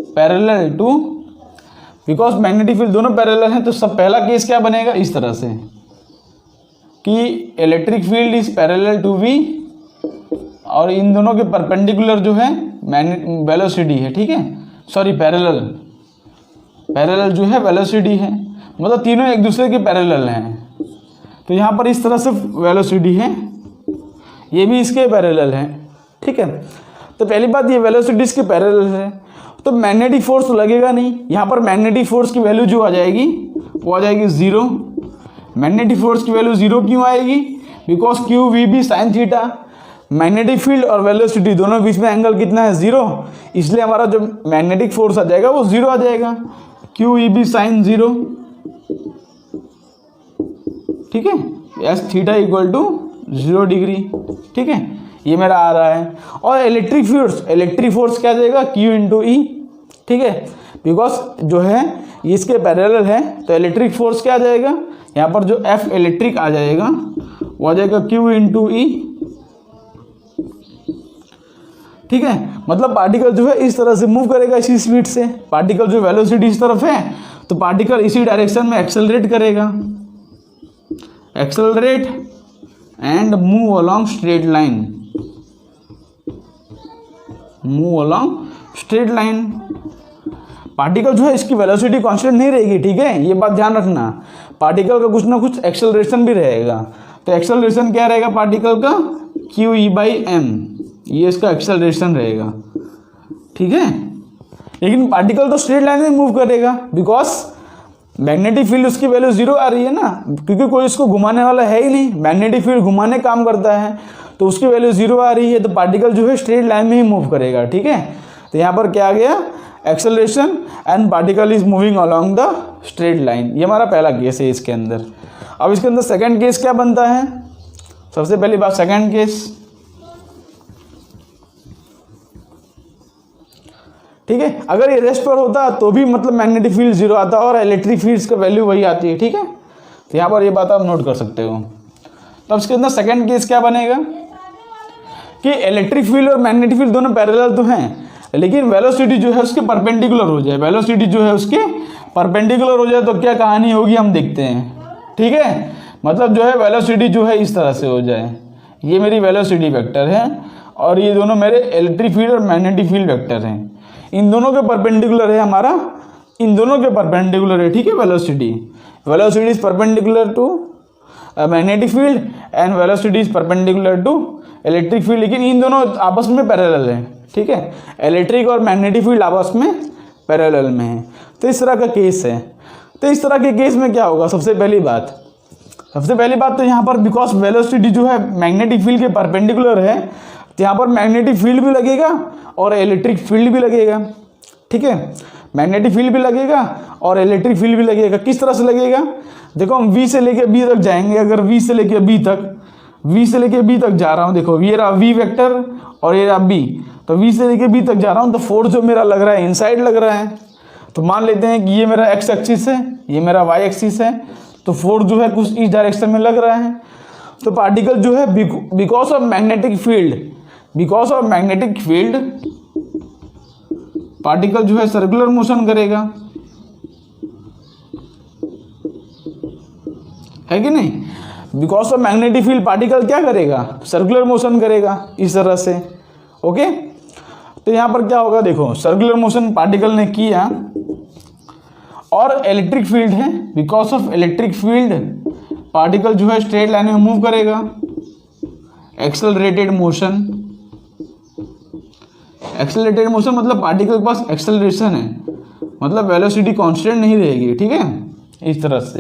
parallel to, because magnetic field दोनों पैरेलल हैं, तो सब पहला केस क्या बनेगा इस तरह से कि electric field is parallel to V और इन दोनों के परपेंडिकुलर जो है वेलोसिटी है, ठीक है, सॉरी पैरेलल, पैरेलल जो है वेलोसिटी है, मतलब तीनों एक दूसरे के पैरेलल हैं। तो यहाँ पर इस तरह से वेलोसिटी है, ये भी इसके पैरेलल है, ठीक है। तो पहली बात ये वेलोसिटी इसके पैरेलल है, तो मैग्नेटिक फोर्स तो लगेगा नहीं। यहाँ पर मैग्नेटिक फोर्स की वैल्यू जो आ जाएगी वो आ जाएगी 0। मैग्नेटिक फोर्स की वैल्यू 0 क्यों आएगी? Because q v B sine theta, magnetic field और वेलोसिटी दोनों बीच में एंगल कितना है 0, इसलिए हमारा जो मैग्नेटिक फोर्स आ जाएगा वो 0 आ जाएगा, क्यू ई बी साइन 0, ठीक है, as theta equal to 0 degree, ठीक है, ये मेरा आ रहा है। और इलेक्ट्रिक फोर्स क्या आ जाएगा? क्यू इंटू ई, ठीक है, बिकॉज जो है ये इसके पैरेलल है, तो इलेक्ट्रिक फोर्स क्या आ जाएगा? यहाँ पर जो एफ इलेक्ट्रिक आ जाएगा वो आ जाएगा क्यू इंटू ई, ठीक है। मतलब पार्टिकल जो है इस तरह से मूव करेगा इसी स्पीड से, पार्टिकल जो वेलोसिटी इस तरफ है तो पार्टिकल इसी डायरेक्शन में एक्सेलरेट करेगा, accelerate and move along straight line, move along straight line. Particle जो है इसकी वेलोसिटी कांस्टेंट नहीं रहेगी, ठीक है, ये बात ध्यान रखना। पार्टिकल का कुछ ना कुछ एक्सेलरेशन भी रहेगा, तो एक्सेलरेशन क्या रहेगा पार्टिकल का? क्यू ई बाई एम, ये इसका एक्सेलरेशन रहेगा, ठीक है। लेकिन पार्टिकल तो स्ट्रेट लाइन में मूव करेगा, बिकॉज मैग्नेटिक फील्ड उसकी वैल्यू 0 आ रही है ना, क्योंकि कोई इसको घुमाने वाला है ही नहीं, मैग्नेटिक फील्ड घुमाने काम करता है, तो उसकी वैल्यू 0 आ रही है, तो पार्टिकल जो है स्ट्रेट लाइन में ही मूव करेगा, ठीक है। तो यहाँ पर क्या आ गया? Acceleration and particle is moving along the straight line. ये हमारा पहला केस है इसके अंदर। अब इसके अंदर सेकंड केस क्या बनता है? सबसे पहली बात सेकंड केस, ठीक है, अगर ये रेस्ट पर होता तो भी मतलब मैग्नेटिक फील्ड 0 आता और इलेक्ट्रिक फील्ड्स का वैल्यू वही आती है, ठीक है। तो यहाँ पर ये बात आप नोट कर सकते हो। तो इसके अंदर सेकंड केस क्या बनेगा कि इलेक्ट्रिक फील्ड और मैग्नेटिक फील्ड दोनों पैरेलल तो हैं, लेकिन वेलोसिटी जो है उसके परपेंडिकुलर हो जाए, वेलोसिटी जो है उसके परपेंडिकुलर हो जाए तो क्या कहानी होगी हम देखते हैं, ठीक है। मतलब जो है वेलोसिटी जो है इस तरह से हो जाए, ये मेरी वेलोसिटी वेक्टर है और ये दोनों मेरे इलेक्ट्रिक फील्ड और मैग्नेटिक फील्ड वेक्टर हैं, इन दोनों के परपेंडिकुलर है हमारा, इन दोनों के परपेंडिकुलर है, ठीक है। Velocity is perpendicular to magnetic field and velocity is perpendicular to electric field, लेकिन इन दोनों आपस में पैरेलल है, ठीक है। इलेक्ट्रिक और मैग्नेटिक फील्ड आपस में पैरेलल में है। तो इस तरह का केस है। तो इस तरह के केस में क्या होगा? सबसे पहली बात तो यहाँ पर बिकॉज वेलोसिटी जो है मैग्नेटिक फील्ड के परपेंडिकुलर है, तो यहाँ पर मैग्नेटिक फील्ड भी लगेगा और इलेक्ट्रिक फील्ड भी लगेगा, ठीक है। मैग्नेटिक फील्ड भी लगेगा और इलेक्ट्रिक फील्ड भी लगेगा। किस तरह से लगेगा? देखो हम V से लेके B तक जाएंगे, अगर V से लेके B तक जा रहा हूँ, देखो ये रहा V वेक्टर और ये रहा B, तो V से लेके B तक जा रहा हूँ, तो फोर्स जो मेरा लग रहा है इनसाइड लग रहा है। तो मान लेते हैं कि ये मेरा x एक्सिस है, ये मेरा y एक्सिस है, तो फोर्स जो है कुछ इस डायरेक्शन में लग रहा है। तो पार्टिकल जो है because of magnetic field particle जो है सर्कुलर मोशन करेगा, है कि नहीं? Because of magnetic field particle क्या करेगा? सर्कुलर मोशन करेगा इस तरह से, ओके। तो यहाँ पर क्या होगा? देखो सर्कुलर मोशन पार्टिकल ने किया और इलेक्ट्रिक फील्ड है, because of electric field particle जो है स्ट्रेट लाइन में मूव करेगा, एक्सेलरेटेड मोशन मतलब पार्टिकल के पास एक्सेलरेशन है, मतलब वेलोसिटी कांस्टेंट नहीं रहेगी, ठीक है, इस तरह से।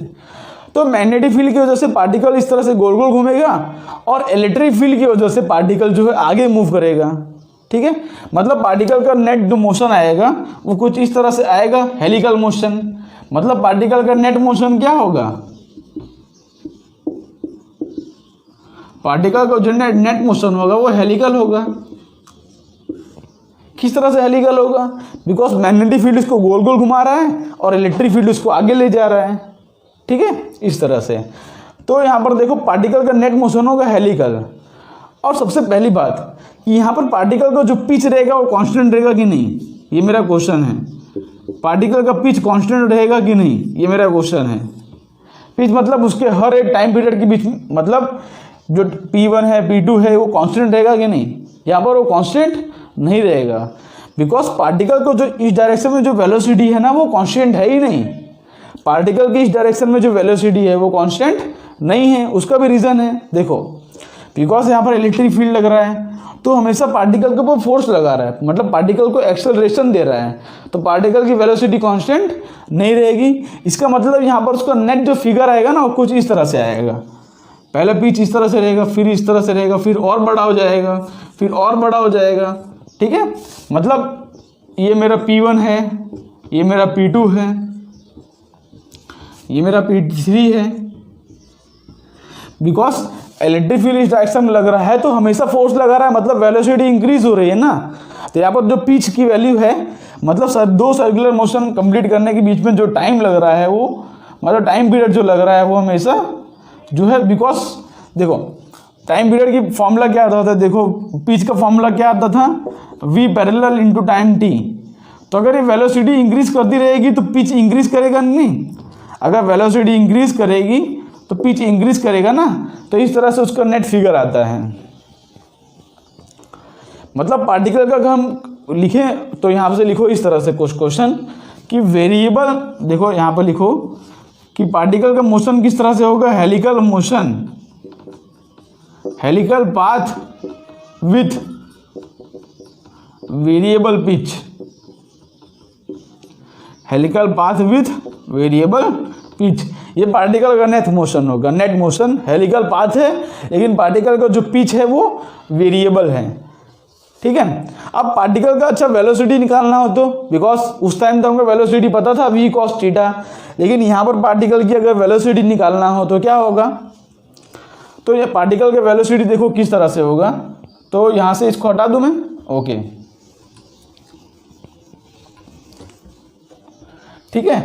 तो मैग्नेटिक फील्ड की वजह से पार्टिकल इस तरह से गोल गोल घूमेगा और इलेक्ट्रिक फील्ड की वजह से पार्टिकल जो है आगे मूव करेगा, ठीक है। मतलब पार्टिकल का नेट जो मोशन आएगा वो कुछ इस तरह से आएगा, हेलिकल मोशन। मतलब पार्टिकल का नेट मोशन क्या होगा? पार्टिकल का जो नेट मोशन होगा वो हेलिकल होगा। किस तरह से हेलिकल होगा? बिकॉज मैग्नेटिक फील्ड इसको गोल गोल घुमा रहा है और इलेक्ट्रिक फील्ड इसको आगे ले जा रहा है, ठीक है, इस तरह से। तो यहाँ पर देखो पार्टिकल का नेट मोशन होगा हेलिकल। और सबसे पहली बात यहाँ पर पार्टिकल का जो पिच रहेगा वो कांस्टेंट रहेगा कि नहीं, ये मेरा क्वेश्चन है। पार्टिकल का पिच कांस्टेंट रहेगा कि नहीं, ये मेरा क्वेश्चन है। पिच मतलब उसके हर एक टाइम पीरियड के बीच, मतलब जो P1 है P2 है वो कांस्टेंट रहेगा कि नहीं, यहाँ पर वो कांस्टेंट नहीं रहेगा, बिकॉज पार्टिकल को जो इस डायरेक्शन में जो वेलोसिटी है ना वो कांस्टेंट है ही नहीं। पार्टिकल की इस डायरेक्शन में जो वेलोसिटी है वो कांस्टेंट नहीं है। उसका भी रीज़न है, देखो बिकॉज यहाँ पर इलेक्ट्रिक फील्ड लग रहा है तो हमेशा पार्टिकल के ऊपर फोर्स लगा रहा है, मतलब पार्टिकल को एक्सेलरेशन दे रहा है, तो पार्टिकल की वेलोसिटी कांस्टेंट नहीं रहेगी। इसका मतलब यहाँ पर उसका नेट जो फिगर आएगा ना वो कुछ इस तरह से आएगा। पहले पिच इस तरह से रहेगा, फिर इस तरह से रहेगा, फिर और बड़ा हो जाएगा, फिर और बड़ा हो जाएगा। ठीक है, मतलब ये मेरा P1 है, ये मेरा P2 है, ये मेरा P3 है। बिकॉज इलेक्ट्रिक फील्ड इस डायरेक्शन में लग रहा है तो हमेशा फोर्स लगा रहा है, मतलब वेलोसिटी इंक्रीज हो रही है ना। तो यहाँ पर जो पिच की वैल्यू है, मतलब दो सर्कुलर मोशन कंप्लीट करने के बीच में जो टाइम लग रहा है वो, मतलब टाइम पीरियड जो लग रहा है वो हमेशा जो है, बिकॉज देखो टाइम पीरियड की फॉर्मूला क्या आता था, देखो पिच का फॉर्मूला क्या आता था, v parallel into time t। तो अगर ये वेलोसिटी इंक्रीज करती रहेगी तो पिच इंक्रीज करेगा नहीं, अगर वेलोसिटी इंक्रीज करेगी तो पिच इंक्रीज करेगा ना। तो इस तरह से उसका नेट फिगर आता है। मतलब पार्टिकल का अगर हम लिखें तो यहाँ से लिखो इस तरह से कुछ क्वेश्चन कि वेरिएबल, देखो यहाँ पर लिखो कि पार्टिकल का मोशन किस तरह से होगा, helical motion, helical path with variable pitch, helical path with variable pitch. ये पार्टिकल का नेट मोशन होगा, नेट मोशन हेलिकल पाथ है लेकिन पार्टिकल का जो पिच है वो वेरिएबल है। ठीक है, अब पार्टिकल का अच्छा वेलोसिटी निकालना हो तो, बिकॉज उस टाइम तो हमको वेलोसिटी पता था v cos थीटा, लेकिन यहाँ पर पार्टिकल की अगर वेलोसिटी निकालना हो तो क्या होगा, तो ये पार्टिकल का वेलोसिटी देखो किस तरह से होगा। तो यहाँ से इसको हटा दूं मैं, ओके ठीक है।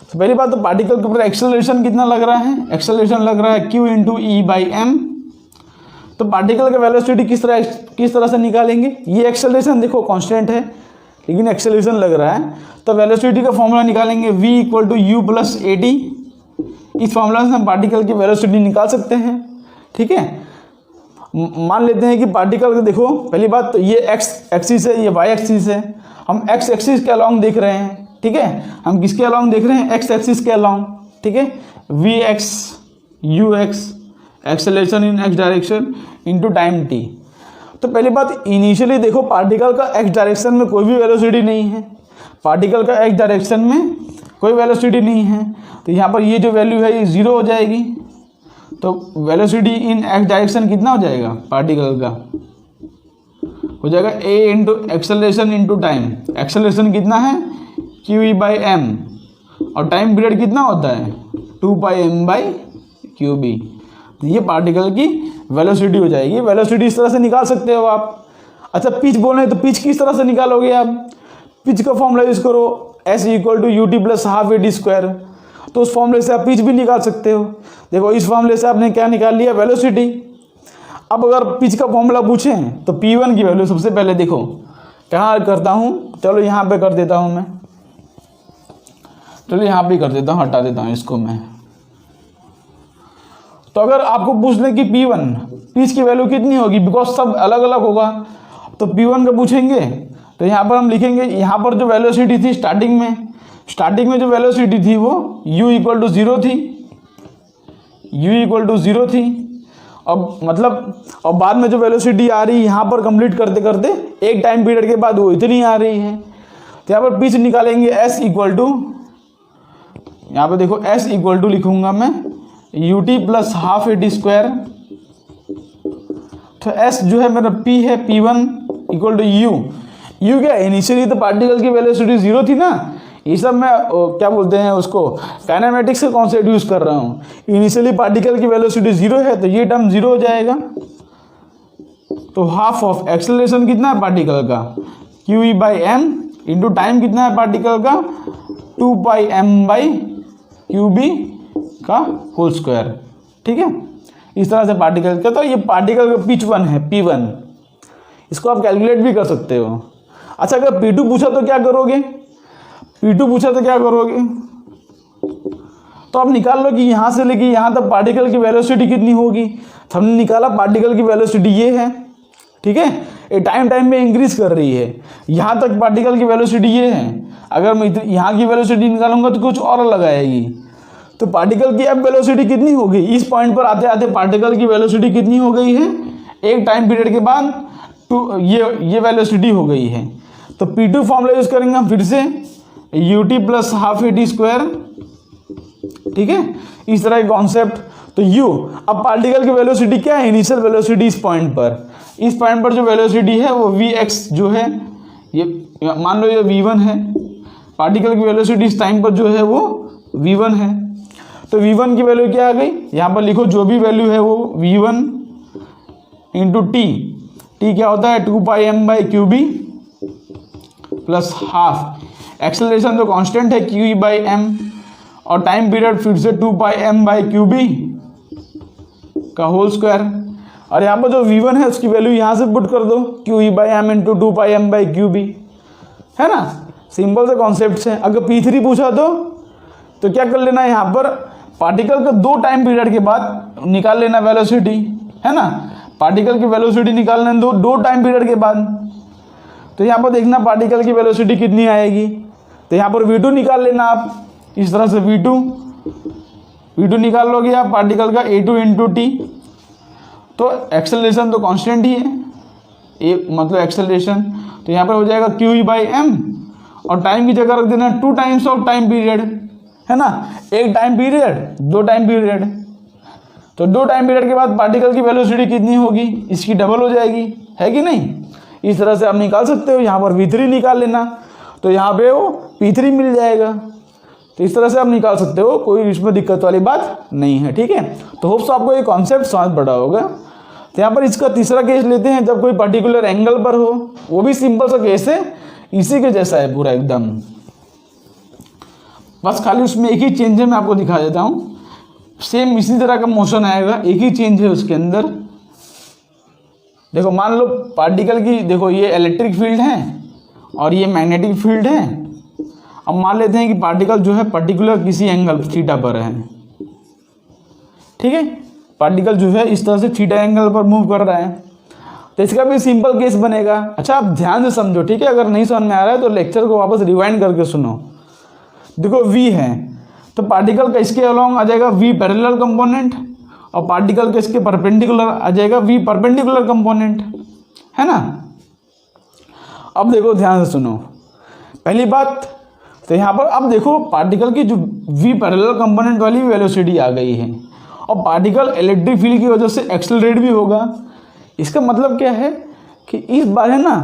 तो पहली बात तो पार्टिकल के ऊपर एक्सेलरेशन कितना लग रहा है, एक्सेलरेशन लग रहा है q into E by m. तो पार्टिकल का वेलोसिटी किस तरह से निकालेंगे, ये एक्सेलरेशन देखो कांस्टेंट है लेकिन एक्सेलरेशन लग रहा है, तो वेलोसिटी का फॉर्मूला निकालेंगे v equal to u plus a t. इस फॉर्मूला से हम पार्टिकल की वेलोसिटी निकाल सकते हैं। ठीक है, मान लेते हैं कि पार्टिकल को देखो, पहली बात तो ये x एक्सिस है, ये y एक्सिस है, हम x एक्सिस के अलॉन्ग देख रहे हैं। ठीक है, हम किसके अलॉन्ग देख रहे हैं, x एक्सिस के अलॉन्ग। ठीक है, vx ux acceleration in x direction into time t। तो पहली बात इनिशियली देखो पार्टिकल का x डायरेक्शन में कोई भी वेलोसिटी नहीं है, पार्टिकल का x डायरेक्शन में कोई वेलोसिटी नहीं है, तो यहाँ पर ये जो वैल्यू है ये 0 हो जाएगी। तो वेलोसिटी इन x डायरेक्शन कितना हो जाएगा, पार्टिकल का हो जाएगा a into acceleration into time. Acceleration कितना है q e बाई एम, और टाइम पीरियड कितना होता है 2 pi m by q B. तो ये पार्टिकल की वेलोसिटी हो जाएगी। वेलोसिटी इस तरह से निकाल सकते हो आप। अच्छा पिच बोल रहे हैं तो पिच किस तरह से निकालोगे आप, पिच का फॉर्मूला यूज करो s equal to u t plus half a t square. तो उस फॉर्मूले से आप पिच भी निकाल सकते हो। देखो इस फॉर्मूले से आपने क्या निकाल लिया, वेलोसिटी। अब अगर पिच का फॉर्मूला पूछें तो P1 की वैल्यू सबसे पहले देखो कहाँ करता हूँ, चलो यहाँ पे कर देता हूँ मैं, चलो यहाँ पे कर देता हूँ, हटा देता हूँ इसको मैं। तो अगर आपको पूछ लें कि P1 पिच की वैल्यू कितनी होगी, बिकॉज सब अलग अलग होगा, तो P1 का पूछेंगे तो यहाँ पर हम लिखेंगे, यहाँ पर जो वेलोसिटी थी स्टार्टिंग में जो वेलोसिटी थी वो u इक्वल टू 0 थी, u इक्वल टू 0 थी। अब मतलब और बाद में जो वेलोसिटी आ रही है यहाँ पर कंप्लीट करते करते एक टाइम पीरियड के बाद वो इतनी आ रही है। तो यहाँ पर पिच निकालेंगे s इक्वल टू, यहाँ पे देखो s इक्वल टू लिखूंगा मैं you t plus half a t square. तो s जो है मेरा p है P1 इक्वल टू u क्या इनिशियली तो पार्टिकल की वेलोसिटी 0 थी ना, ये सब मैं क्या बोलते हैं उसको काइनेमेटिक्स का कॉन्सेप्ट यूज कर रहा हूँ। इनिशियली पार्टिकल की वेलोसिटी 0 है तो ये टर्म 0 हो जाएगा। तो हाफ ऑफ एक्सेलरेशन कितना है पार्टिकल का q E by m into time कितना है पार्टिकल का 2 pi m by q B का होल स्क्वायर। ठीक है, इस तरह से पार्टिकल का, तो ये पार्टिकल का पिच 1 है P1, इसको आप कैलकुलेट भी कर सकते हो। अच्छा अगर P2 पूछा तो क्या करोगे, P2 पूछा तो क्या करोगे, तो आप निकाल लो कि यहाँ से लेके यहाँ तक पार्टिकल की वेलोसिटी कितनी होगी। तो हमने निकाला पार्टिकल की वेलोसिटी ये है। ठीक है, ये टाइम में इंक्रीज कर रही है। यहाँ तक पार्टिकल की वेलोसिटी ये है, अगर मैं यहाँ की वेलोसिटी निकालूंगा तो कुछ और अलग आएगी। तो पार्टिकल की अब वेलोसिटी कितनी हो गई, इस पॉइंट पर आते आते पार्टिकल की वेलोसिटी कितनी हो गई है, एक टाइम पीरियड के बाद ये वेलोसिटी हो गई है। तो P2 फॉर्मूला यूज करेंगे हम फिर से, ut plus half AT square, ठीक है, इस तरह के कॉन्सेप्ट। तो u, अब पार्टिकल की वेलोसिटी क्या है, इनिशियल वेलोसिटी इस पॉइंट पर जो वेलोसिटी है वो vx जो है, ये मान लो ये v1 है, पार्टिकल की वेलोसिटी इस टाइम पर जो है वो v1 है। तो v1 की वैल्यू क्या आ गई, यहाँ पर लिखो जो भी वैल्यू है वो v1 इंटू टी क्या होता है 2πm/qb प्लस हाफ। एक्सेलरेशन तो कांस्टेंट है q/m, और टाइम पीरियड फिर से 2πm/qb का होल स्क्वायर। और यहाँ पर जो v1 है उसकी वैल्यू यहाँ से पुट कर दो, q/m इंटू 2πm/qb, है ना, सिंपल से कॉन्सेप्ट है। अगर P3 पूछा तो क्या कर लेना है, यहाँ पर पार्टिकल का 2 टाइम पीरियड के बाद निकाल लेना वेलोसिटी, है ना, पार्टिकल की वेलोसिटी निकालना है 2 टाइम पीरियड के बाद। तो यहाँ पर देखना पार्टिकल की वेलोसिटी कितनी आएगी, तो यहाँ पर v2 निकाल लेना आप, इस तरह से v2 निकाल लोगे आप पार्टिकल का a2 इंटू टी। तो एक्सेलरेशन तो कांस्टेंट ही है, मतलब एक्सेलरेशन, तो यहाँ पर हो जाएगा q/m, और टाइम की जगह रख देना 2 टाइम्स ऑफ टाइम पीरियड, है ना, एक टाइम पीरियड 2 टाइम पीरियड। तो 2 टाइम पीरियड के बाद पार्टिकल की वेलोसिटी कितनी होगी, इसकी डबल हो जाएगी, है कि नहीं। इस तरह से आप निकाल सकते हो। यहाँ पर v3 निकाल लेना, तो यहाँ पे वो P3 मिल जाएगा। तो इस तरह से आप निकाल सकते हो, कोई इसमें दिक्कत वाली बात नहीं है, ठीक है। तो होप्स आपको ये कॉन्सेप्ट समझ पड़ा होगा। तो यहाँ पर इसका तीसरा केस लेते हैं, जब कोई पर्टिकुलर एंगल पर हो, वो भी सिंपल सा केस है, इसी के जैसा है पूरा एकदम, बस खाली उसमें एक ही चेंज है, मैं आपको दिखा देता हूँ। सेम इसी तरह का मोशन आएगा, एक ही चेंज है उसके अंदर। देखो मान लो पार्टिकल की, देखो ये इलेक्ट्रिक फील्ड है और ये मैग्नेटिक फील्ड है। अब मान लेते हैं कि पार्टिकल जो है पर्टिकुलर किसी एंगल थीटा पर है, ठीक है, पार्टिकल जो है इस तरह से थीटा एंगल पर मूव कर रहा है। तो इसका भी सिंपल केस बनेगा। अच्छा, आप ध्यान से समझो, ठीक है, अगर नहीं समझ में आ रहा है तो लेक्चर को वापस रिवाइंड करके सुनो। देखो v है, तो पार्टिकल का इसके अलॉन्ग आ जाएगा v पैरेलल कंपोनेंट, और पार्टिकल का इसके परपेंडिकुलर आ जाएगा v परपेंडिकुलर कंपोनेंट, है ना। अब देखो ध्यान से सुनो, पहली बात तो यहाँ पर अब देखो पार्टिकल की जो v पैरेलल कंपोनेंट वाली वेलोसिटी आ गई है, और पार्टिकल इलेक्ट्रिक फील्ड की वजह से एक्सेलरेट भी होगा। इसका मतलब क्या है कि इस बार है ना,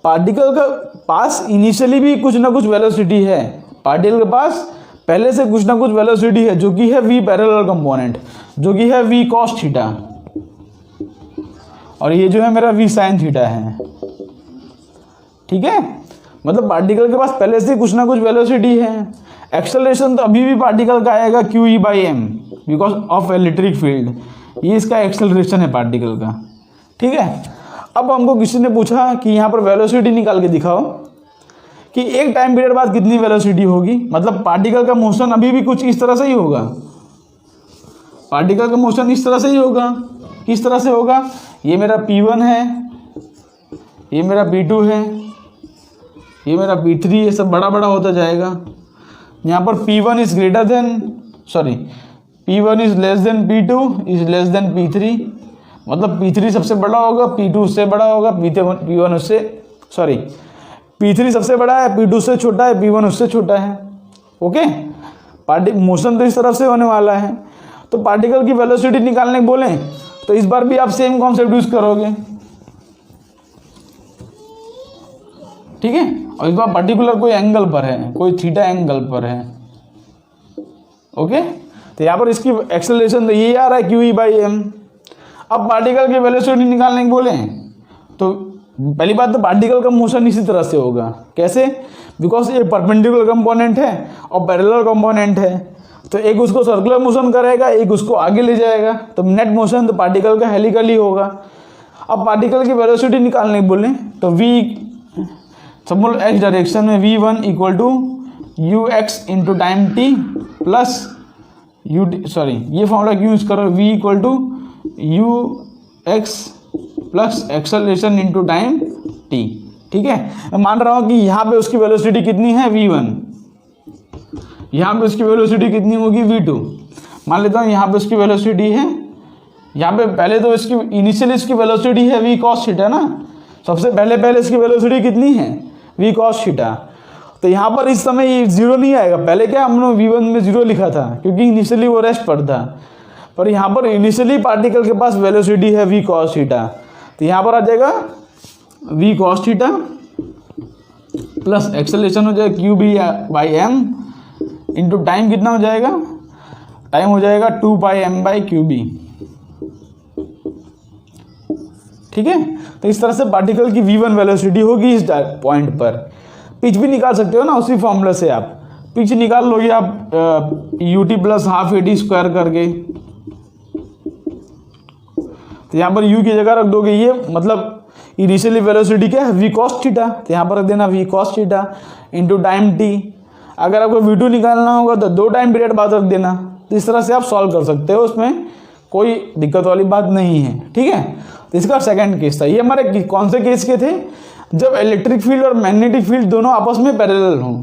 पार्टिकल का पास इनिशियली भी कुछ ना कुछ वेलोसिटी है, पार्टिकल के पास पहले से कुछ ना कुछ वेलोसिटी है, जो कि है v पैरेलल कंपोनेंट, जो कि है v cos थीटा, और ये जो है मेरा v sin थीटा है, ठीक है। मतलब पार्टिकल के पास पहले से कुछ ना कुछ वेलोसिटी है। एक्सेलरेशन तो अभी भी पार्टिकल का आएगा q/m because of electric field, ये इसका एक्सेलरेशन है पार्टिकल का, ठीक है। अब हमको किसी ने पूछा कि यहाँ पर वेलोसिटी निकाल के दिखाओ कि एक टाइम पीरियड बाद कितनी वेलोसिटी होगी। मतलब पार्टिकल का मोशन अभी भी कुछ इस तरह से ही होगा, पार्टिकल का मोशन इस तरह से ही होगा। किस तरह से होगा, ये मेरा P1 है, ये मेरा P2 है, ये मेरा P3, ये सब बड़ा बड़ा होता जाएगा। यहाँ पर P1 is greater than, sorry, P1 is less than P2 is less than P3, मतलब P3 सबसे बड़ा होगा, P2 उससे बड़ा होगा, P1 उससे, सॉरी, P3 सबसे बड़ा है, P2 से छोटा है, P1 उससे छोटा है, ओके। मोशन तो इस तरफ से होने वाला है। तो पार्टिकल की वेलोसिटी निकालने को बोलें तो इस बार भी आप सेम कॉन्सेप्ट यूज करोगे, ठीक है। और इस बार पर्टिकुलर कोई एंगल पर है, कोई थीटा एंगल पर है, ओके। तो यहाँ पर इसकी एक्सेलरेशन तो ये आ रहा है q/m। अब पार्टिकल की वेलोसिटी निकालने को बोलें तो पहली बात तो पार्टिकल का मोशन इसी तरह से होगा। कैसे, बिकॉज ये परपेंडिकुलर कंपोनेंट है और पैरेलल कंपोनेंट है, तो एक उसको सर्कुलर मोशन करेगा, एक उसको आगे ले जाएगा, तो नेट मोशन तो पार्टिकल का हेलिकल ही होगा। अब पार्टिकल की वेलोसिटी निकालने को बोलें तो v सपोज x डायरेक्शन में v1 equal to ux into time t plus u, sorry ये फॉर्मूला क्यों यूज करो, v equal to ux plus acceleration into time t। ठीक है, मैं मान रहा हूँ कि यहाँ पे उसकी वेलोसिटी कितनी है v1, यहाँ पे उसकी वेलोसिटी कितनी होगी v2। मान लेता हूँ यहाँ पे उसकी वेलोसिटी है, यहाँ पे पहले तो इसकी इनिशियली इसकी वेलोसिटी है v cos थीटा ना, सबसे पहले इसकी वेलोसिटी कितनी है v cos थीटा। तो यहाँ पर इस समय ये जीरो नहीं आएगा, पहले क्या हमने v1 में जीरो लिखा था क्योंकि इनिशियली वो रेस्ट पर था, पर यहाँ पर इनिशियली पार्टिकल के पास वेलोसिटी है v cos थीटा, तो यहाँ पर आ जाएगा v cos theta plus acceleration हो जाएगा q b by m into time कितना हो जाएगा, टाइम हो जाएगा 2 pi m by q B. ठीक है, तो इस तरह से पार्टिकल की v1 वेलोसिटी होगी इस पॉइंट पर। पिच भी निकाल सकते हो ना उसी फॉर्मूला से, आप पिच निकाल लोगे आप ut plus half AD square करके, तो यहाँ पर u की जगह रख दोगे ये, मतलब इनिशियली वेलोसिटी क्या है v cos थीटा, तो यहाँ पर रख देना v cos theta into time t। अगर आपको v2 निकालना होगा तो 2 टाइम पीरियड बाद रख देना। तो इस तरह से आप सॉल्व कर सकते हो, उसमें कोई दिक्कत वाली बात नहीं है। ठीक है, तो इसका सेकंड केस था। ये हमारे कौन से केस के थे, जब इलेक्ट्रिक फील्ड और मैग्नेटिक फील्ड दोनों आपस में पैरेलल हों।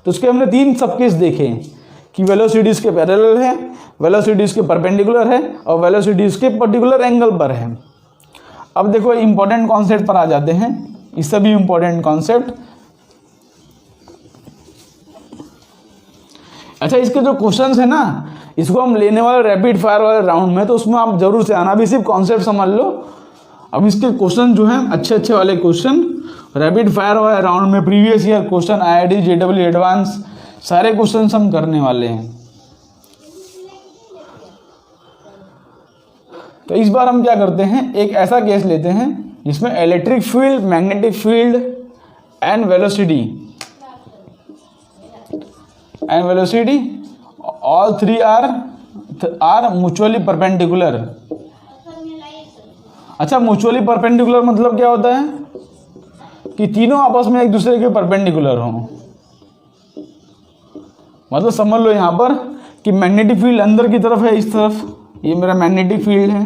तो उसके हमने 3 सब केस देखे कि वेलोसिटी इसके पैरेलल है, वेलोसिटी इसके परपेंडिकुलर है और वेलोसिटी इसके पर्टिकुलर एंगल पर है। अब देखो इंपॉर्टेंट कॉन्सेप्ट पर आ जाते हैं, इससे भी इंपॉर्टेंट कॉन्सेप्ट। अच्छा, इसके जो क्वेश्चंस है ना, इसको हम लेने वाले रैपिड फायर वाले राउंड में, तो उसमें आप जरूर से आना, भी सिर्फ कॉन्सेप्ट समझ लो। अब इसके क्वेश्चन जो हैं अच्छे वाले क्वेश्चन रैपिड फायर वाले राउंड में, previous year question, IIT JEE advance, सारे क्वेश्चन हम करने वाले हैं। तो इस बार हम क्या करते हैं, एक ऐसा केस लेते हैं जिसमें electric field, magnetic field and velocity all 3 are mutually perpendicular. अच्छा, म्यूचुअली परपेंडिकुलर मतलब क्या होता है कि तीनों आपस में एक दूसरे के परपेंडिकुलर हों। मतलब समझ लो यहाँ पर कि मैग्नेटिक फील्ड अंदर की तरफ है, इस तरफ, ये मेरा मैग्नेटिक फील्ड है,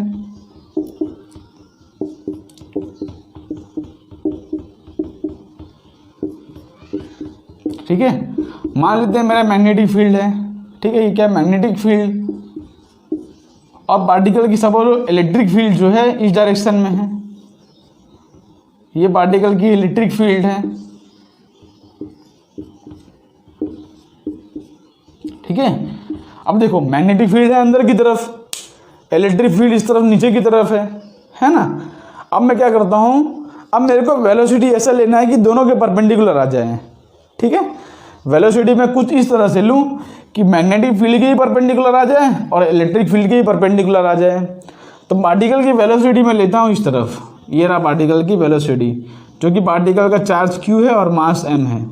ठीक है। मान लेते हैं मेरा मैग्नेटिक फील्ड है, ठीक है, ये क्या मैग्नेटिक फील्ड, और पार्टिकल की सपोज इलेक्ट्रिक फील्ड जो है इस डायरेक्शन में है, ये पार्टिकल की इलेक्ट्रिक फील्ड है, ठीक है। अब देखो मैग्नेटिक फील्ड है अंदर की तरफ, इलेक्ट्रिक फील्ड इस तरफ नीचे की तरफ है ना। अब मैं क्या करता हूँ, अब मेरे को वेलोसिटी ऐसा लेना है कि दोनों के परपेंडिकुलर आ जाए, ठीक है। वेलोसिटी मैं कुछ इस तरह से लूँ कि मैग्नेटिक फील्ड के ही परपेंडिकुलर आ जाए और इलेक्ट्रिक फील्ड के ही परपेंडिकुलर आ जाए। तो पार्टिकल की वेलोसिटी मैं लेता हूँ इस तरफ, ये रहा पार्टिकल की वेलोसिटी, जो कि पार्टिकल का चार्ज q है और मास m है,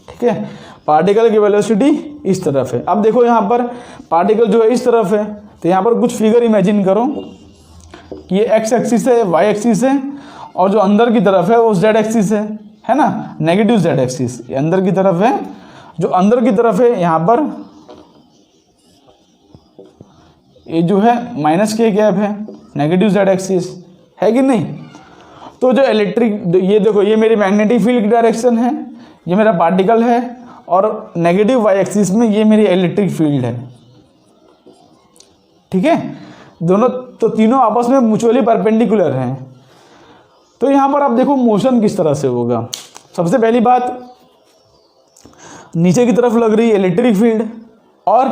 ठीक है। पार्टिकल की वेलोसिटी इस तरफ है। अब देखो यहाँ पर पार्टिकल जो है इस तरफ है, तो यहाँ पर कुछ फिगर इमेजिन करो कि ये x एक्सिस है, y एक्सिस है, और जो अंदर की तरफ है वो z एक्सिस है ना, नेगेटिव z एक्सिस, ये अंदर की तरफ है। जो अंदर की तरफ है यहाँ पर ये जो है माइनस के गैप है, नेगेटिव z एक्सिस है कि नहीं। तो जो इलेक्ट्रिक, ये देखो ये मेरी मैग्नेटिक फील्ड की डायरेक्शन है, ये मेरा पार्टिकल है, और नेगेटिव y एक्सिस में ये मेरी इलेक्ट्रिक फील्ड है, ठीक है। दोनों तो तीनों आपस में म्यूचुअली परपेंडिकुलर हैं। तो यहाँ पर आप देखो मोशन किस तरह से होगा। सबसे पहली बात, नीचे की तरफ लग रही है इलेक्ट्रिक फील्ड और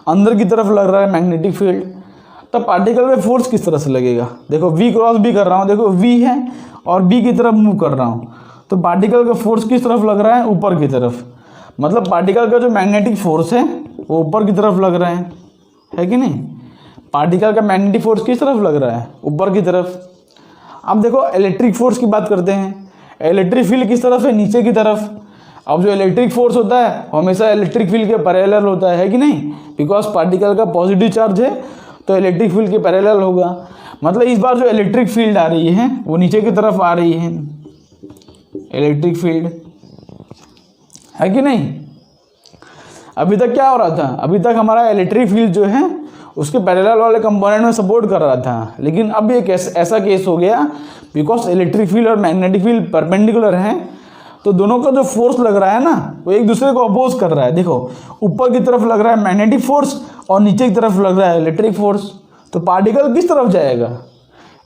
अंदर की तरफ लग रहा है मैग्नेटिक फील्ड, तब पार्टिकल में फोर्स किस तरह से लगेगा। देखो v क्रॉस b कर रहा हूँ, देखो v है और b की तरफ मूव कर रहा हूँ, तो पार्टिकल का फोर्स किस तरफ लग रहा है, ऊपर की तरफ। मतलब पार्टिकल का जो मैग्नेटिक फोर्स है वो ऊपर की तरफ लग रहा है कि नहीं। पार्टिकल का मैग्नेटिक फोर्स किस तरफ लग रहा है, ऊपर की तरफ। अब देखो इलेक्ट्रिक फोर्स की बात करते हैं, इलेक्ट्रिक फील्ड किस तरफ है, नीचे की तरफ। अब जो इलेक्ट्रिक फोर्स होता है हमेशा इलेक्ट्रिक फील्ड के पैरेलल होता है कि नहीं, बिकॉज पार्टिकल का पॉजिटिव चार्ज है तो इलेक्ट्रिक फील्ड के पैरेलल होगा। मतलब इस बार जो इलेक्ट्रिक फील्ड आ रही है वो नीचे की तरफ आ रही है, इलेक्ट्रिक फील्ड है कि नहीं। अभी तक क्या हो रहा था, अभी तक हमारा इलेक्ट्रिक फील्ड जो है उसके पैरेलल वाले कंपोनेंट में सपोर्ट कर रहा था। लेकिन अब एक ऐसा केस हो गया, बिकॉज इलेक्ट्रिक फील्ड और मैग्नेटिक फील्ड परपेंडिकुलर हैं, तो दोनों का जो फोर्स लग रहा है ना वो एक दूसरे को अपोज कर रहा है। देखो ऊपर की तरफ लग रहा है मैग्नेटिक फोर्स और नीचे की तरफ लग रहा है इलेक्ट्रिक फोर्स, तो पार्टिकल किस तरफ जाएगा?